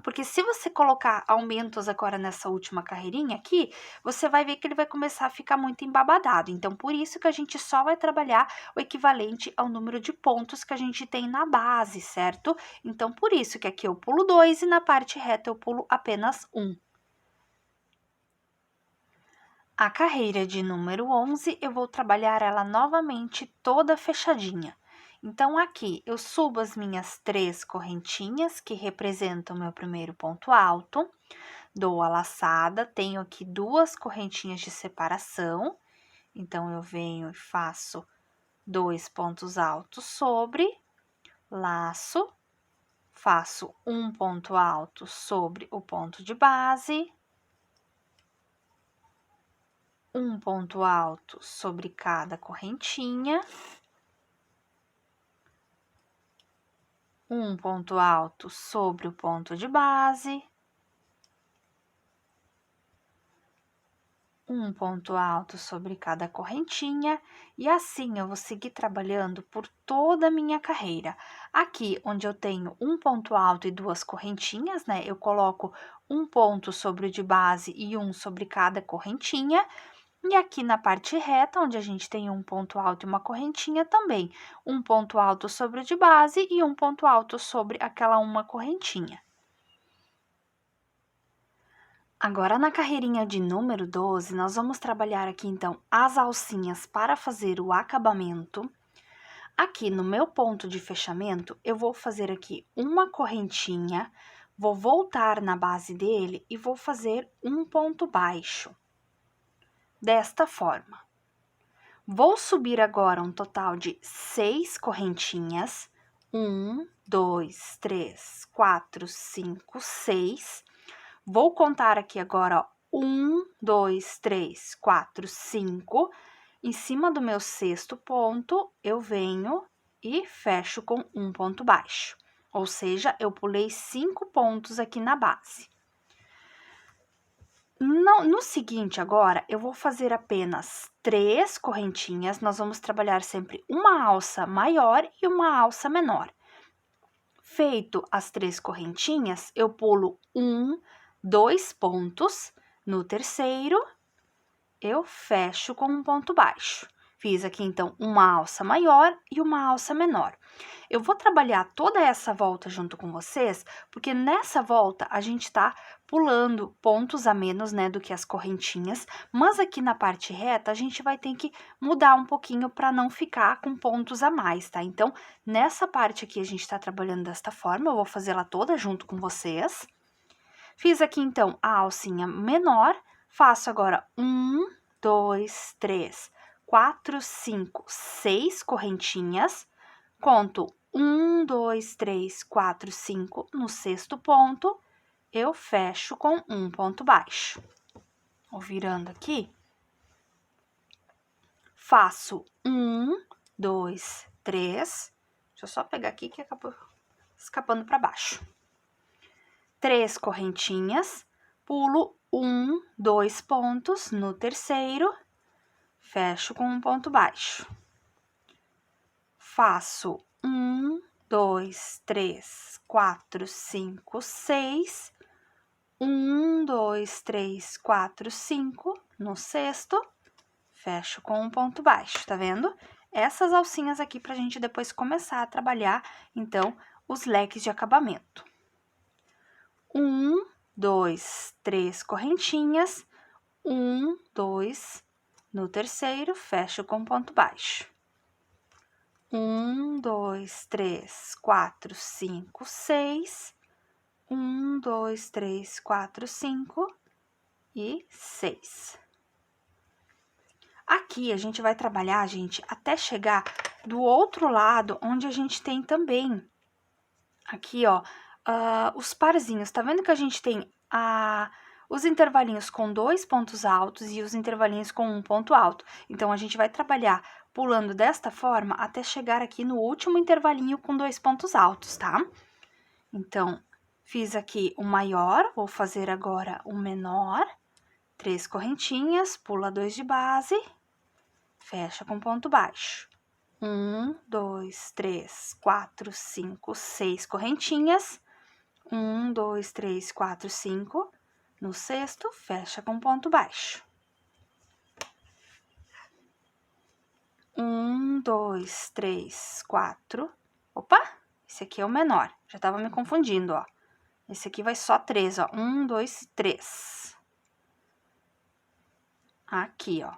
Porque se você colocar aumentos agora nessa última carreirinha aqui, você vai ver que ele vai começar a ficar muito embabadado. Então, por isso que a gente só vai trabalhar o equivalente ao número de pontos que a gente tem na base, certo? Então, por isso que aqui eu pulo 2 e na parte reta eu pulo apenas 1. A carreira de número 11, eu vou trabalhar ela novamente toda fechadinha. Então, aqui eu subo as minhas 3 correntinhas, que representam o meu primeiro ponto alto, dou a laçada, tenho aqui 2 correntinhas de separação, então, eu venho e faço 2 pontos altos sobre, laço, faço um ponto alto sobre o ponto de base, um ponto alto sobre cada correntinha, um ponto alto sobre o ponto de base, um ponto alto sobre cada correntinha, e assim eu vou seguir trabalhando por toda a minha carreira. Aqui, onde eu tenho um ponto alto e 2 correntinhas, né, eu coloco um ponto sobre o de base e um sobre cada correntinha, e aqui na parte reta, onde a gente tem um ponto alto e uma correntinha, também um ponto alto sobre o de base e um ponto alto sobre aquela uma correntinha. Agora, na carreirinha de número 12, nós vamos trabalhar aqui, então, as alcinhas para fazer o acabamento. Aqui no meu ponto de fechamento, eu vou fazer aqui uma correntinha, vou voltar na base dele e vou fazer um ponto baixo, desta forma. Vou subir agora um total de 6 correntinhas, 1, 2, 3, 4, 5, 6. Vou contar aqui agora, ó, 1, 2, 3, 4, 5. Em cima do meu 6º ponto, eu venho e fecho com um ponto baixo. Ou seja, eu pulei 5 pontos aqui na base. No seguinte, agora, eu vou fazer apenas 3 correntinhas. Nós vamos trabalhar sempre uma alça maior e uma alça menor. Feito as 3 correntinhas, eu pulo 1, 2 pontos, no terceiro, eu fecho com um ponto baixo. Fiz aqui, então, uma alça maior e uma alça menor. Eu vou trabalhar toda essa volta junto com vocês, porque nessa volta a gente tá pulando pontos a menos, né, do que as correntinhas, mas aqui na parte reta a gente vai ter que mudar um pouquinho para não ficar com pontos a mais, tá? Então, nessa parte aqui a gente tá trabalhando desta forma, eu vou fazer ela toda junto com vocês. Fiz aqui, então, a alcinha menor, faço agora 1, 2, 3, 4, 5, 6 correntinhas, conto 1, 2, 3, 4, 5 no 6º ponto, eu fecho com um ponto baixo. Vou virando aqui, faço 1, 2, 3, deixa eu só pegar aqui que acabou escapando para baixo. 3 correntinhas, pulo 1, 2 pontos no terceiro, fecho com um ponto baixo. Faço 1, 2, 3, 4, 5, 6, 1, 2, 3, 4, 5 no 6º, fecho com um ponto baixo, tá vendo? Essas alcinhas aqui pra gente depois começar a trabalhar, então, os leques de acabamento. 1, 2, 3 correntinhas, 1, 2, no terceiro, fecho com ponto baixo. 1, 2, 3, 4, 5, 6, 1, 2, 3, 4, 5 e 6. Aqui a gente vai trabalhar, gente, até chegar do outro lado, onde a gente tem também, aqui, ó, os parzinhos. Tá vendo que a gente tem os intervalinhos com 2 pontos altos e os intervalinhos com um ponto alto? Então, a gente vai trabalhar pulando desta forma até chegar aqui no último intervalinho com 2 pontos altos, tá? Então, fiz aqui o maior, vou fazer agora o menor, 3 correntinhas, pula 2 de base, fecha com ponto baixo. 1, 2, 3, 4, 5, 6 correntinhas. 1, 2, 3, 4, 5. No 6º, fecha com ponto baixo. 1, 2, 3, 4. Opa, esse aqui é o menor. Já tava me confundindo, ó. Esse aqui vai só 3, ó. 1, 2, 3. aqui, ó.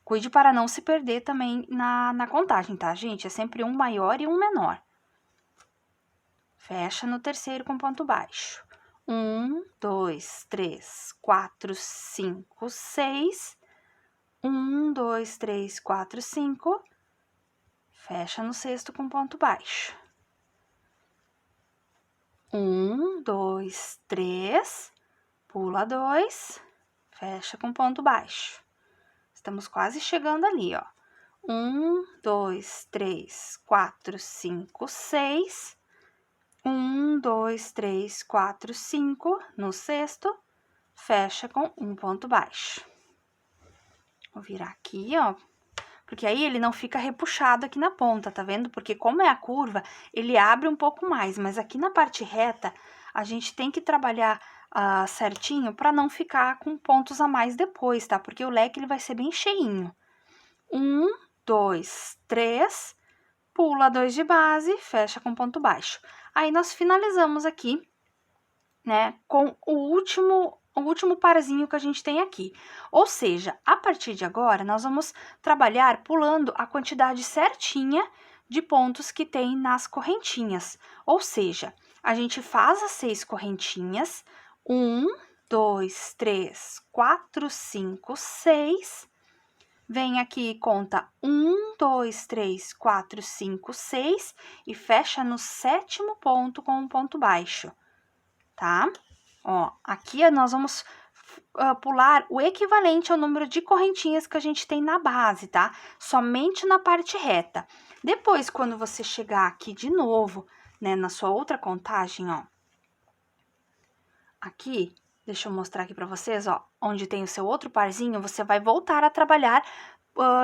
Cuide para não se perder também na contagem, tá, gente? É sempre um maior e um menor. Fecha no terceiro com ponto baixo. 1, 2, 3, 4, 5, 6. 1, 2, 3, 4, 5. Fecha no sexto com ponto baixo. 1, 2, 3. Pula 2. Fecha com ponto baixo. Estamos quase chegando ali, ó. 1, 2, 3, 4, 5, 6. 1, 2, 3, 4, 5. No sexto, fecha com um ponto baixo. Vou virar aqui, ó. Porque aí ele não fica repuxado aqui na ponta, tá vendo? Porque como é a curva, ele abre um pouco mais. Mas aqui na parte reta, a gente tem que trabalhar certinho para não ficar com pontos a mais depois, tá? Porque o leque ele vai ser bem cheinho. 1, 2, 3, pula 2 de base, fecha com ponto baixo. Aí, nós finalizamos aqui, né, com o último parzinho que a gente tem aqui. Ou seja, a partir de agora, nós vamos trabalhar pulando a quantidade certinha de pontos que tem nas correntinhas. Ou seja, a gente faz as 6 correntinhas, 1, 2, 3, 4, 5, 6. Vem aqui e conta 1, 2, 3, 4, 5, 6 e fecha no sétimo ponto com um ponto baixo, tá? Ó, aqui nós vamos pular o equivalente ao número de correntinhas que a gente tem na base, tá? Somente na parte reta. Depois, quando você chegar aqui de novo, né, na sua outra contagem, ó. Aqui, deixa eu mostrar aqui pra vocês, ó. Onde tem o seu outro parzinho, você vai voltar a trabalhar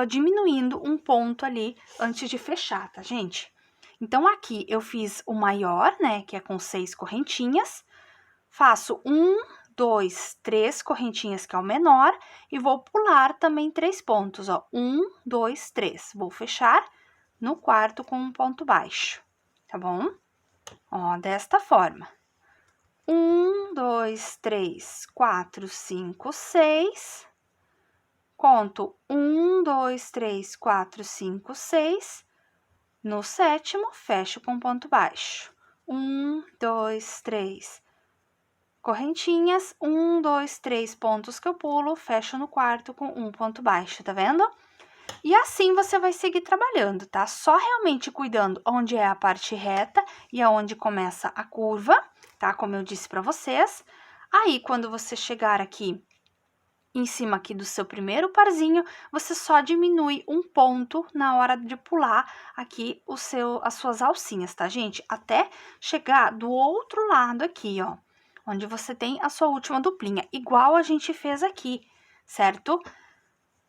diminuindo um ponto ali antes de fechar, tá, gente? Então, aqui eu fiz o maior, né, que é com 6 correntinhas. Faço 1, 2, 3 correntinhas, que é o menor, e vou pular também 3 pontos, ó. 1, 2, 3. Vou fechar no quarto com um ponto baixo, tá bom? Ó, desta forma. 1, 2, 3, 4, 5, 6. Conto 1, 2, 3, 4, 5, 6. No sétimo, fecho com ponto baixo. 1, 2, 3. Correntinhas, 1, 2, 3 pontos que eu pulo, fecho no quarto com um ponto baixo, tá vendo? E assim você vai seguir trabalhando, tá? Só realmente cuidando onde é a parte reta e aonde começa a curva, tá? Como eu disse pra vocês. Aí, quando você chegar aqui em cima aqui do seu primeiro parzinho, você só diminui um ponto na hora de pular aqui as suas alcinhas, tá, gente? Até chegar do outro lado aqui, ó, onde você tem a sua última duplinha, igual a gente fez aqui, certo?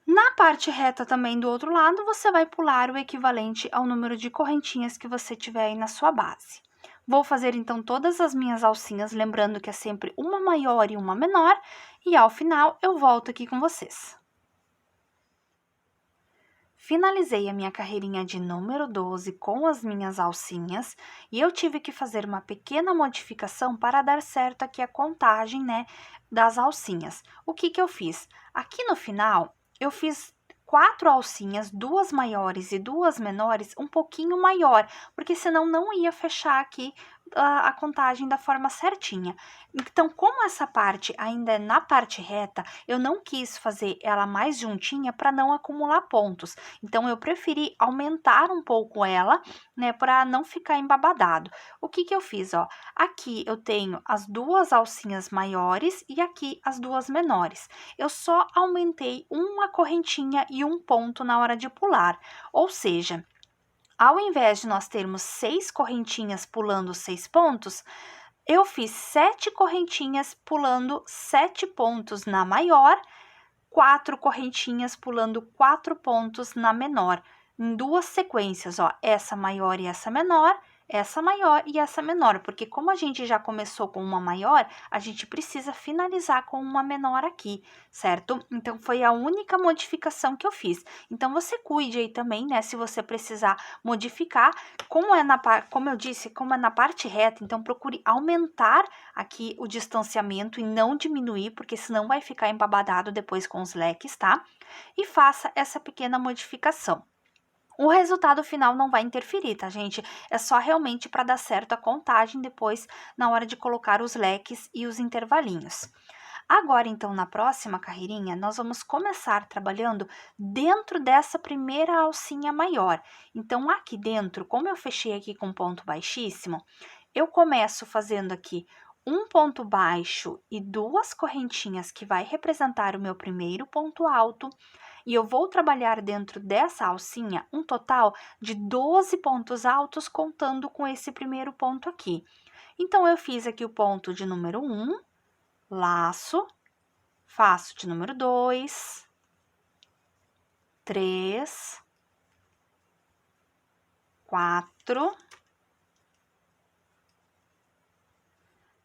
Na parte reta também do outro lado, você vai pular o equivalente ao número de correntinhas que você tiver aí na sua base. Vou fazer, então, todas as minhas alcinhas, lembrando que é sempre uma maior e uma menor, e ao final eu volto aqui com vocês. Finalizei a minha carreirinha de número 12 com as minhas alcinhas, e eu tive que fazer uma pequena modificação para dar certo aqui a contagem, né, das alcinhas. O que que eu fiz? Aqui no final, eu fiz 4 alcinhas, 2 maiores e 2 menores, um pouquinho maior, porque senão não ia fechar aqui a contagem da forma certinha. Então, como essa parte ainda é na parte reta, eu não quis fazer ela mais juntinha para não acumular pontos. Então, eu preferi aumentar um pouco ela, né, para não ficar embabadado. O que que eu fiz, ó? Aqui eu tenho as 2 alcinhas maiores e aqui as 2 menores. Eu só aumentei uma correntinha e um ponto na hora de pular, ou seja, ao invés de nós termos 6 correntinhas pulando 6 pontos, eu fiz 7 correntinhas pulando 7 pontos na maior, 4 correntinhas pulando 4 pontos na menor, em 2 sequências, ó, essa maior e essa menor, essa maior e essa menor, porque como a gente já começou com uma maior, a gente precisa finalizar com uma menor aqui, certo? Então, foi a única modificação que eu fiz. Então, você cuide aí também, né, se você precisar modificar, como eu disse, como é na parte reta, então procure aumentar aqui o distanciamento e não diminuir, porque senão vai ficar embabadado depois com os leques, tá? E faça essa pequena modificação. O resultado final não vai interferir, tá, gente? É só realmente para dar certo a contagem depois na hora de colocar os leques e os intervalinhos. Agora, então, na próxima carreirinha, nós vamos começar trabalhando dentro dessa primeira alcinha maior. Então, aqui dentro, como eu fechei aqui com ponto baixíssimo, eu começo fazendo aqui um ponto baixo e duas correntinhas que vai representar o meu primeiro ponto alto, e eu vou trabalhar dentro dessa alcinha um total de 12 pontos altos, contando com esse primeiro ponto aqui. Então, eu fiz aqui o ponto de número 1, laço, faço de número 2, 3, 4,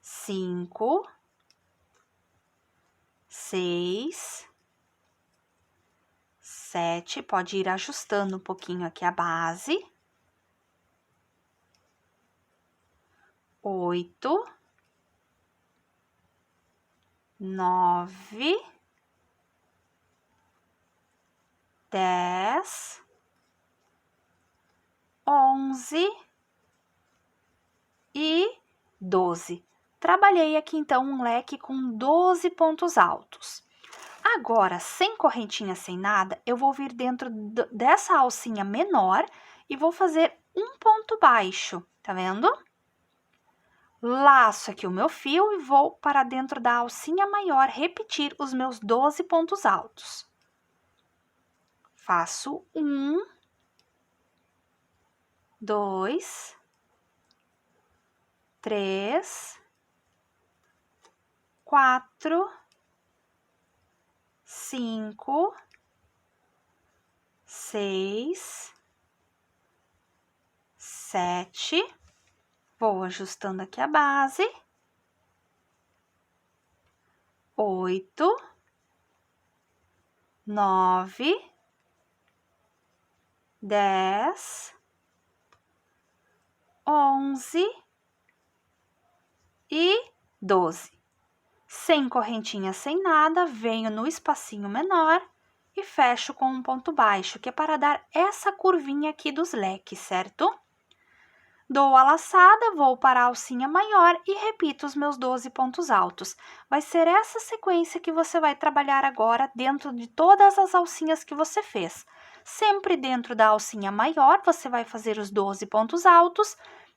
5, 6, 7, pode ir ajustando um pouquinho aqui a base, 8, 9, 10, 11 e 12. Trabalhei aqui, então, um leque com 12 pontos altos. Agora, sem correntinha, sem nada, eu vou vir dentro dessa alcinha menor e vou fazer um ponto baixo, tá vendo? Laço aqui o meu fio e vou para dentro da alcinha maior repetir os meus 12 pontos altos. Faço 1, 2, 3, 4, 5, 6, 7, vou ajustando aqui a base, 8, 9, 10, 11 e 12. Sem correntinha, sem nada, venho no espacinho menor e fecho com um ponto baixo, que é para dar essa curvinha aqui dos leques, certo? Dou a laçada, vou para a alcinha maior e repito os meus 12 pontos altos. Vai ser essa sequência que você vai trabalhar agora dentro de todas as alcinhas que você fez. Sempre dentro da alcinha maior, você vai fazer os 12 pontos altos,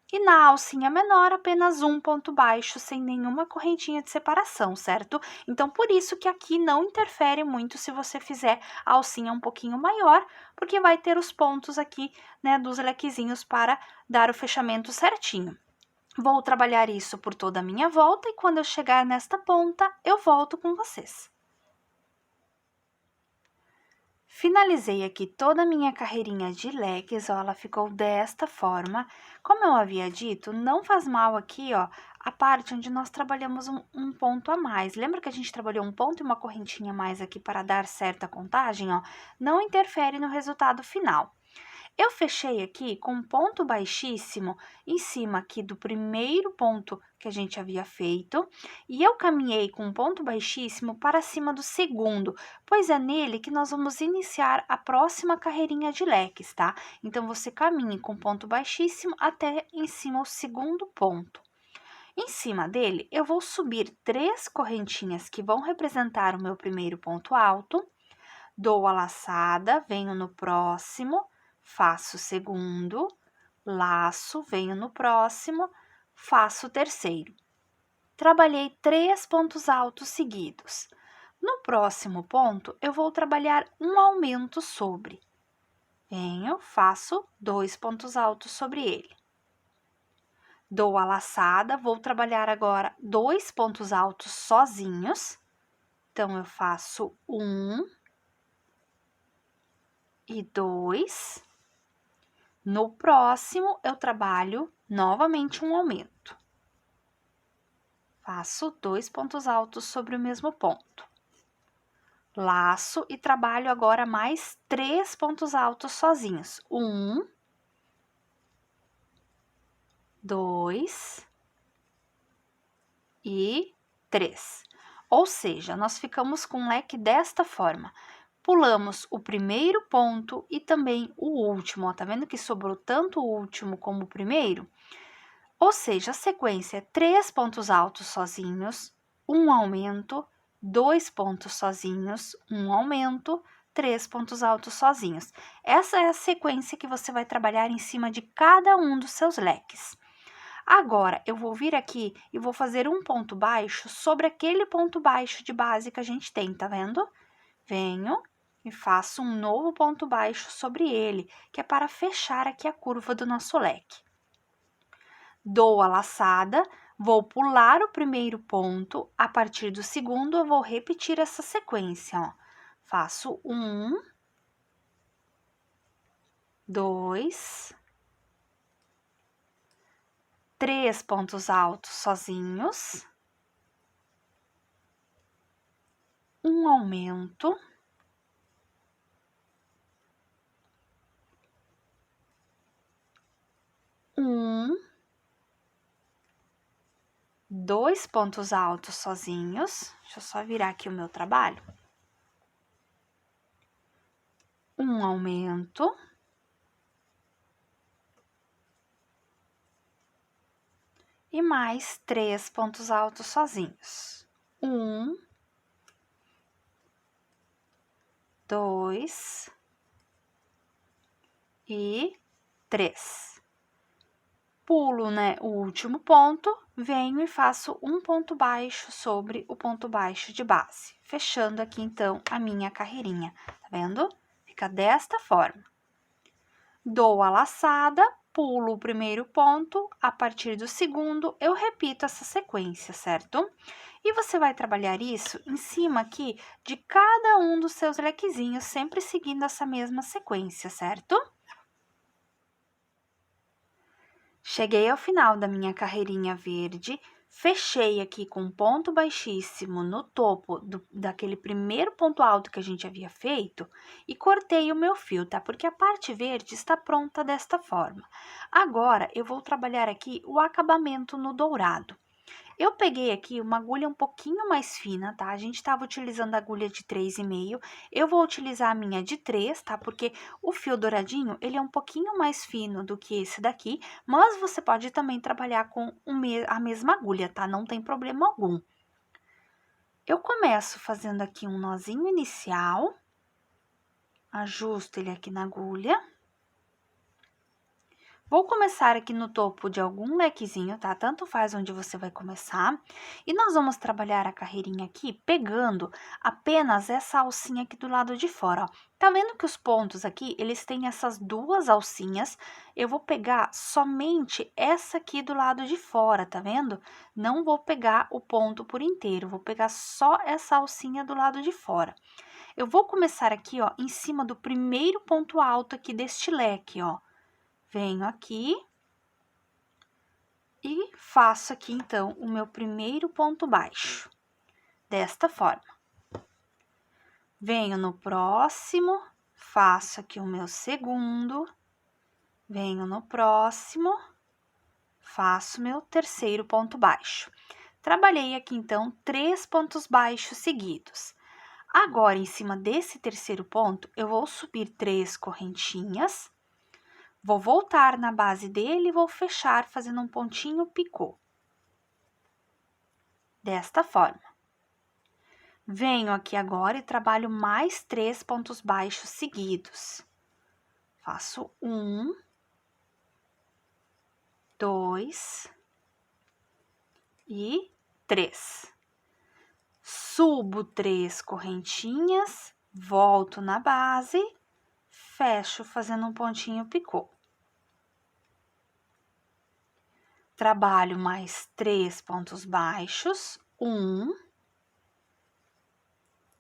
e na alcinha menor, apenas um ponto baixo, sem nenhuma correntinha de separação, certo? Então, por isso que aqui não interfere muito se você fizer a alcinha um pouquinho maior, porque vai ter os pontos aqui, né, dos lequezinhos para dar o fechamento certinho. Vou trabalhar isso por toda a minha volta e quando eu chegar nesta ponta, eu volto com vocês. Finalizei aqui toda a minha carreirinha de leques, ó, ela ficou desta forma. Como eu havia dito, não faz mal aqui, ó, a parte onde nós trabalhamos um ponto a mais. Lembra que a gente trabalhou um ponto e uma correntinha a mais aqui para dar certa contagem, ó? Não interfere no resultado final. Eu fechei aqui com um ponto baixíssimo em cima aqui do primeiro ponto que a gente havia feito, e eu caminhei com um ponto baixíssimo para cima do segundo, pois é nele que nós vamos iniciar a próxima carreirinha de leques, tá? Então, você caminhe com ponto baixíssimo até em cima o segundo ponto. Em cima dele, eu vou subir 3 correntinhas que vão representar o meu primeiro ponto alto, dou a laçada, venho no próximo, faço o segundo, laço, venho no próximo, faço o terceiro. Trabalhei 3 pontos altos seguidos. No próximo ponto, eu vou trabalhar um aumento sobre. Venho, faço 2 pontos altos sobre ele. Dou a laçada, vou trabalhar agora 2 pontos altos sozinhos. Então, eu faço 1 e 2. No próximo, eu trabalho novamente um aumento. Faço 2 pontos altos sobre o mesmo ponto. Laço e trabalho agora mais 3 pontos altos sozinhos. 1, 2 e 3. Ou seja, nós ficamos com um leque desta forma. Pulamos o primeiro ponto e também o último, ó, tá vendo que sobrou tanto o último como o primeiro? Ou seja, a sequência é 3 pontos altos sozinhos, um aumento, 2 pontos sozinhos, um aumento, 3 pontos altos sozinhos. Essa é a sequência que você vai trabalhar em cima de cada um dos seus leques. Agora, eu vou vir aqui e vou fazer um ponto baixo sobre aquele ponto baixo de base que a gente tem, tá vendo? Venho e faço um novo ponto baixo sobre ele, que é para fechar aqui a curva do nosso leque. Dou a laçada, vou pular o primeiro ponto, a partir do segundo eu vou repetir essa sequência, ó. Faço 1, 2, 3 pontos altos sozinhos, um aumento, dois pontos altos sozinhos. Deixa eu só virar aqui o meu trabalho. Um aumento. E mais 3 pontos altos sozinhos. 1, 2 e 3. Pulo, né, o último ponto, venho e faço um ponto baixo sobre o ponto baixo de base, fechando aqui, então, a minha carreirinha, tá vendo? Fica desta forma. Dou a laçada, pulo o primeiro ponto, a partir do segundo, eu repito essa sequência, certo? E você vai trabalhar isso em cima aqui de cada um dos seus lequezinhos, sempre seguindo essa mesma sequência, certo? Cheguei ao final da minha carreirinha verde, fechei aqui com um ponto baixíssimo no topo daquele primeiro ponto alto que a gente havia feito e cortei o meu fio, tá? Porque a parte verde está pronta desta forma. Agora, eu vou trabalhar aqui o acabamento no dourado. Eu peguei aqui uma agulha um pouquinho mais fina, tá? A gente estava utilizando a agulha de 3,5. Eu vou utilizar a minha de 3, tá? Porque o fio douradinho, ele é um pouquinho mais fino do que esse daqui, mas você pode também trabalhar com a mesma agulha, tá? Não tem problema algum. Eu começo fazendo aqui um nozinho inicial, ajusto ele aqui na agulha. Vou começar aqui no topo de algum lequezinho, tá? Tanto faz onde você vai começar. E nós vamos trabalhar a carreirinha aqui pegando apenas essa alcinha aqui do lado de fora, ó. Tá vendo que os pontos aqui, eles têm essas duas alcinhas? Eu vou pegar somente essa aqui do lado de fora, tá vendo? Não vou pegar o ponto por inteiro, vou pegar só essa alcinha do lado de fora. Eu vou começar aqui, ó, em cima do primeiro ponto alto aqui deste leque, ó. Venho aqui e faço aqui, então, o meu primeiro ponto baixo, desta forma. Venho no próximo, faço aqui o meu segundo, venho no próximo, faço meu terceiro ponto baixo. Trabalhei aqui, então, 3 pontos baixos seguidos. Agora, em cima desse terceiro ponto, eu vou subir 3 correntinhas. Vou voltar na base dele e vou fechar fazendo um pontinho picô. Desta forma. Venho aqui agora e trabalho mais 3 pontos baixos seguidos. Faço 1, 2 e 3. Subo 3 correntinhas, volto na base, fecho fazendo um pontinho picô. Trabalho mais 3 pontos baixos, 1,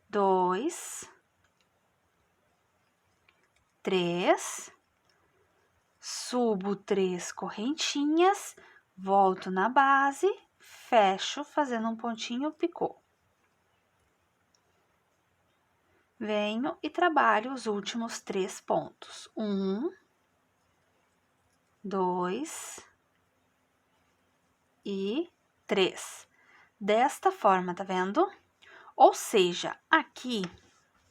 2, 3, subo 3 correntinhas, volto na base, fecho fazendo um pontinho picô. Venho e trabalho os últimos 3 pontos. 1, 2 e 3. Desta forma, tá vendo? Ou seja, aqui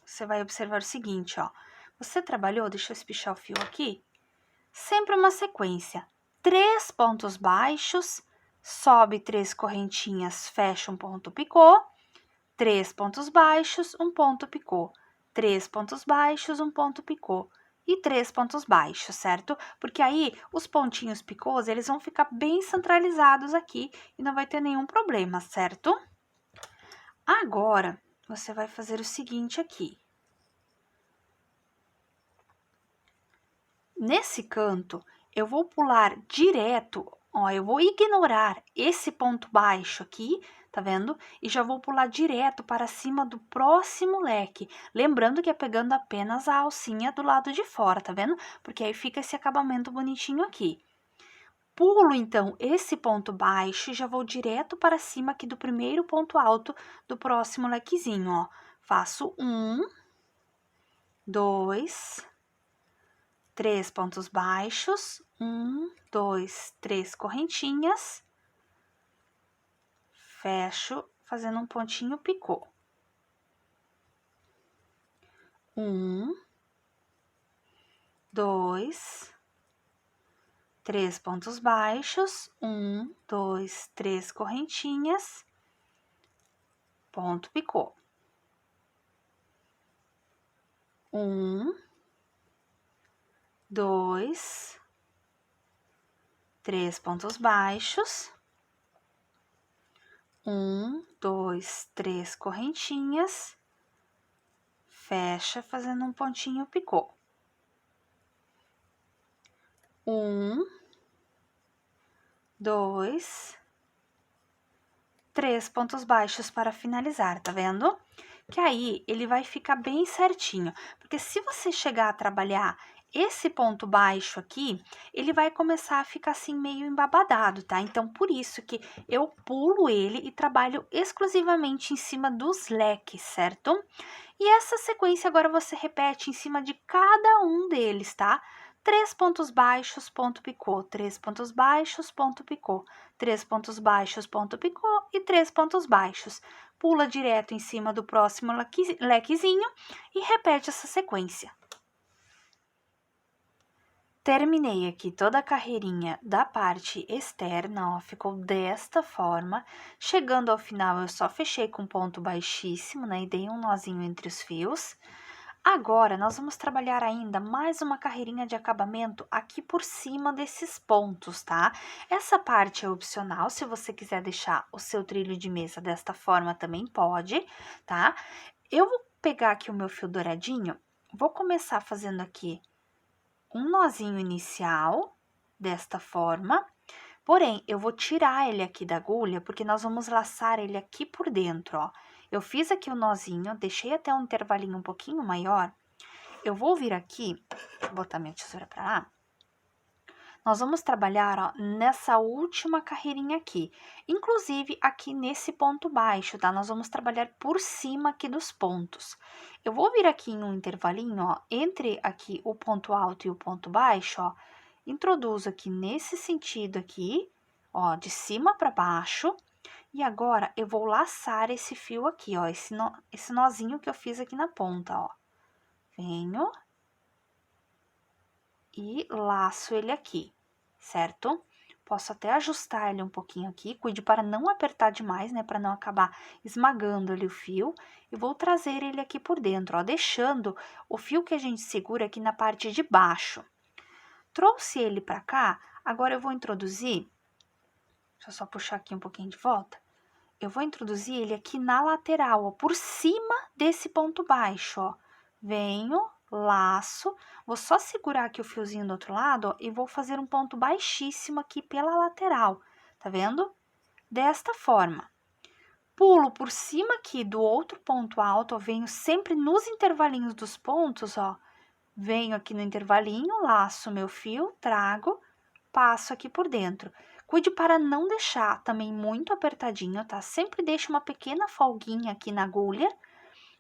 você vai observar o seguinte, ó. Você trabalhou, deixa eu espichar o fio aqui, sempre uma sequência. 3 pontos baixos, sobe 3 correntinhas, fecha um ponto picô, 3 pontos baixos, um ponto picô, 3 pontos baixos, um ponto picô e 3 pontos baixos, certo? Porque aí os pontinhos picôs, eles vão ficar bem centralizados aqui e não vai ter nenhum problema, certo? Agora, você vai fazer o seguinte aqui. Nesse canto, eu vou pular direto, ó, eu vou ignorar esse ponto baixo aqui, tá vendo? E já vou pular direto para cima do próximo leque. Lembrando que é pegando apenas a alcinha do lado de fora, tá vendo? Porque aí fica esse acabamento bonitinho aqui. Pulo, então, esse ponto baixo e já vou direto para cima aqui do primeiro ponto alto do próximo lequezinho, ó. Faço 1, 2, 3 pontos baixos, 1, 2, 3 correntinhas, fecho fazendo um pontinho picô. 1, 2, 3 pontos baixos, 1, 2, 3 correntinhas, ponto picô. 1, 2, 3 pontos baixos, 1, 2, 3 correntinhas, fecha fazendo um pontinho picô. 1, 2, 3 pontos baixos para finalizar, tá vendo? Que aí ele vai ficar bem certinho, porque se você chegar a trabalhar esse ponto baixo aqui, ele vai começar a ficar assim meio embabadado, tá? Então, por isso que eu pulo ele e trabalho exclusivamente em cima dos leques, certo? E essa sequência agora você repete em cima de cada um deles, tá? 3 pontos baixos, ponto picô, 3 pontos baixos, ponto picô, 3 pontos baixos, ponto picô e 3 pontos baixos. Pula direto em cima do próximo lequezinho e repete essa sequência. Terminei aqui toda a carreirinha da parte externa, ó, ficou desta forma. Chegando ao final, eu só fechei com ponto baixíssimo, né, e dei um nozinho entre os fios. Agora, nós vamos trabalhar ainda mais uma carreirinha de acabamento aqui por cima desses pontos, tá? Essa parte é opcional, se você quiser deixar o seu trilho de mesa desta forma, também pode, tá? Eu vou pegar aqui o meu fio douradinho, vou começar fazendo aqui um nozinho inicial, desta forma, porém, eu vou tirar ele aqui da agulha, porque nós vamos laçar ele aqui por dentro, ó. Eu fiz aqui o nozinho, deixei até um intervalinho um pouquinho maior, eu vou vir aqui, deixa eu botar minha tesoura pra lá, nós vamos trabalhar, ó, nessa última carreirinha aqui, inclusive aqui nesse ponto baixo, tá? Nós vamos trabalhar por cima aqui dos pontos. Eu vou vir aqui em um intervalinho, ó, entre aqui o ponto alto e o ponto baixo, ó, introduzo aqui nesse sentido aqui, ó, de cima para baixo, e agora eu vou laçar esse fio aqui, ó, esse nozinho que eu fiz aqui na ponta, ó. Venho e laço ele aqui, certo? Posso até ajustar ele um pouquinho aqui, cuide para não apertar demais, né, para não acabar esmagando ali o fio. E vou trazer ele aqui por dentro, ó, deixando o fio que a gente segura aqui na parte de baixo. Trouxe ele para cá, agora eu vou introduzir, deixa eu só puxar aqui um pouquinho de volta. Eu vou introduzir ele aqui na lateral, ó, por cima desse ponto baixo, ó. Venho, laço, vou só segurar aqui o fiozinho do outro lado, ó, e vou fazer um ponto baixíssimo aqui pela lateral, tá vendo? Desta forma. Pulo por cima aqui do outro ponto alto, ó, venho sempre nos intervalinhos dos pontos, ó, venho aqui no intervalinho, laço meu fio, trago, passo aqui por dentro. Cuide para não deixar também muito apertadinho, tá? Sempre deixe uma pequena folguinha aqui na agulha,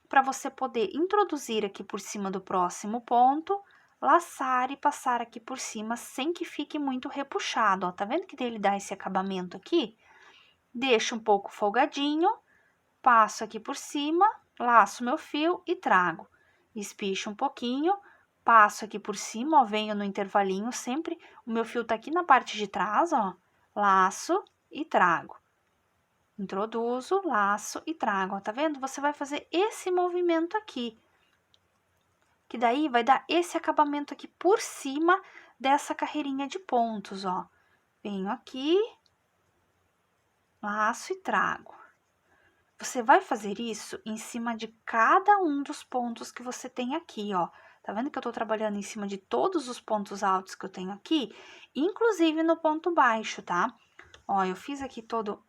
para você poder introduzir aqui por cima do próximo ponto, laçar e passar aqui por cima, sem que fique muito repuxado, ó. Tá vendo que ele dá esse acabamento aqui? Deixo um pouco folgadinho, passo aqui por cima, laço meu fio e trago. Espicho um pouquinho, passo aqui por cima, ó, venho no intervalinho sempre, o meu fio tá aqui na parte de trás, ó, laço e trago. Introduzo, laço e trago, ó, tá vendo? Você vai fazer esse movimento aqui, que daí vai dar esse acabamento aqui por cima dessa carreirinha de pontos, ó. Venho aqui, laço e trago. Você vai fazer isso em cima de cada um dos pontos que você tem aqui, ó. Tá vendo que eu tô trabalhando em cima de todos os pontos altos que eu tenho aqui? Inclusive no ponto baixo, tá? Ó, eu fiz aqui todo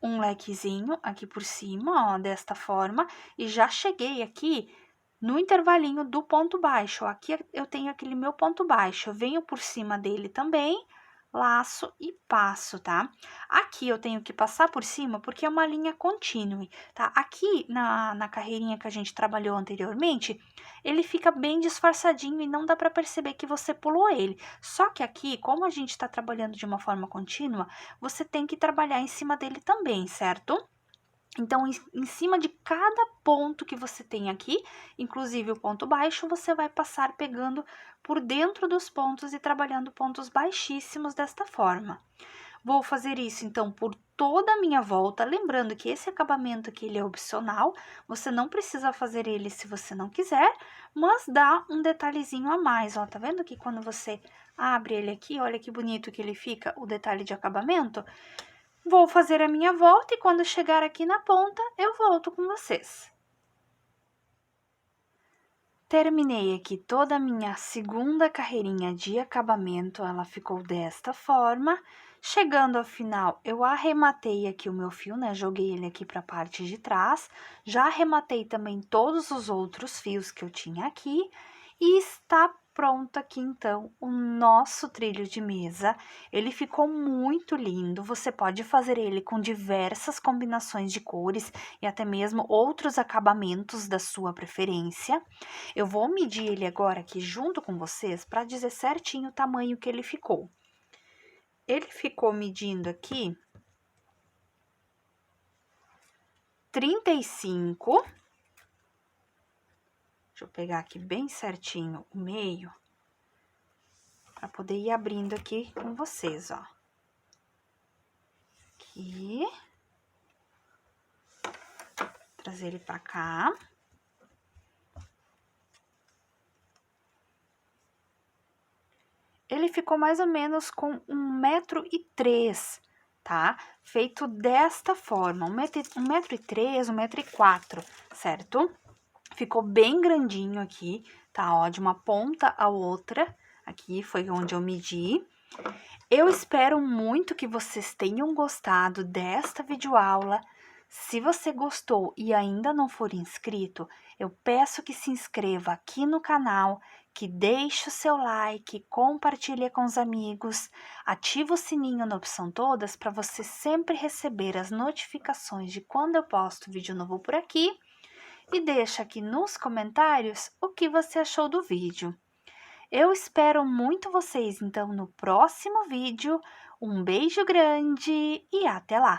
um lequezinho aqui por cima, ó, desta forma. E já cheguei aqui no intervalinho do ponto baixo, ó. Aqui eu tenho aquele meu ponto baixo. Eu venho por cima dele também, laço e passo, tá? Aqui eu tenho que passar por cima porque é uma linha contínua, tá? Aqui na carreirinha que a gente trabalhou anteriormente, ele fica bem disfarçadinho e não dá pra perceber que você pulou ele. Só que aqui, como a gente tá trabalhando de uma forma contínua, você tem que trabalhar em cima dele também, certo? Então, em cima de cada ponto que você tem aqui, inclusive o ponto baixo, você vai passar pegando por dentro dos pontos e trabalhando pontos baixíssimos desta forma. Vou fazer isso, então, por toda a minha volta, lembrando que esse acabamento aqui, ele é opcional, você não precisa fazer ele se você não quiser, mas dá um detalhezinho a mais, ó, tá vendo que quando você abre ele aqui, olha que bonito que ele fica, o detalhe de acabamento? Vou fazer a minha volta e quando chegar aqui na ponta, eu volto com vocês. Terminei aqui toda a minha segunda carreirinha de acabamento, ela ficou desta forma. Chegando ao final, eu arrematei aqui o meu fio, né? Joguei ele aqui para a parte de trás. Já arrematei também todos os outros fios que eu tinha aqui. E está pronto aqui, então, o nosso trilho de mesa. Ele ficou muito lindo, você pode fazer ele com diversas combinações de cores e até mesmo outros acabamentos da sua preferência. Eu vou medir ele agora aqui junto com vocês para dizer certinho o tamanho que ele ficou. Ele ficou medindo aqui 35. Deixa eu pegar aqui bem certinho o meio, para poder ir abrindo aqui com vocês, ó. Aqui. Trazer ele pra cá. Ele ficou mais ou menos com 1,3 m, tá? Feito desta forma, 1,3 m, 1,4 m, certo? Ficou bem grandinho aqui, tá? Ó, de uma ponta a outra, aqui foi onde eu medi. Eu espero muito que vocês tenham gostado desta videoaula. Se você gostou e ainda não for inscrito, eu peço que se inscreva aqui no canal, que deixe o seu like, compartilhe com os amigos, ative o sininho na opção todas para você sempre receber as notificações de quando eu posto vídeo novo por aqui. E deixa aqui nos comentários o que você achou do vídeo. Eu espero muito vocês, então, no próximo vídeo. Um beijo grande e até lá!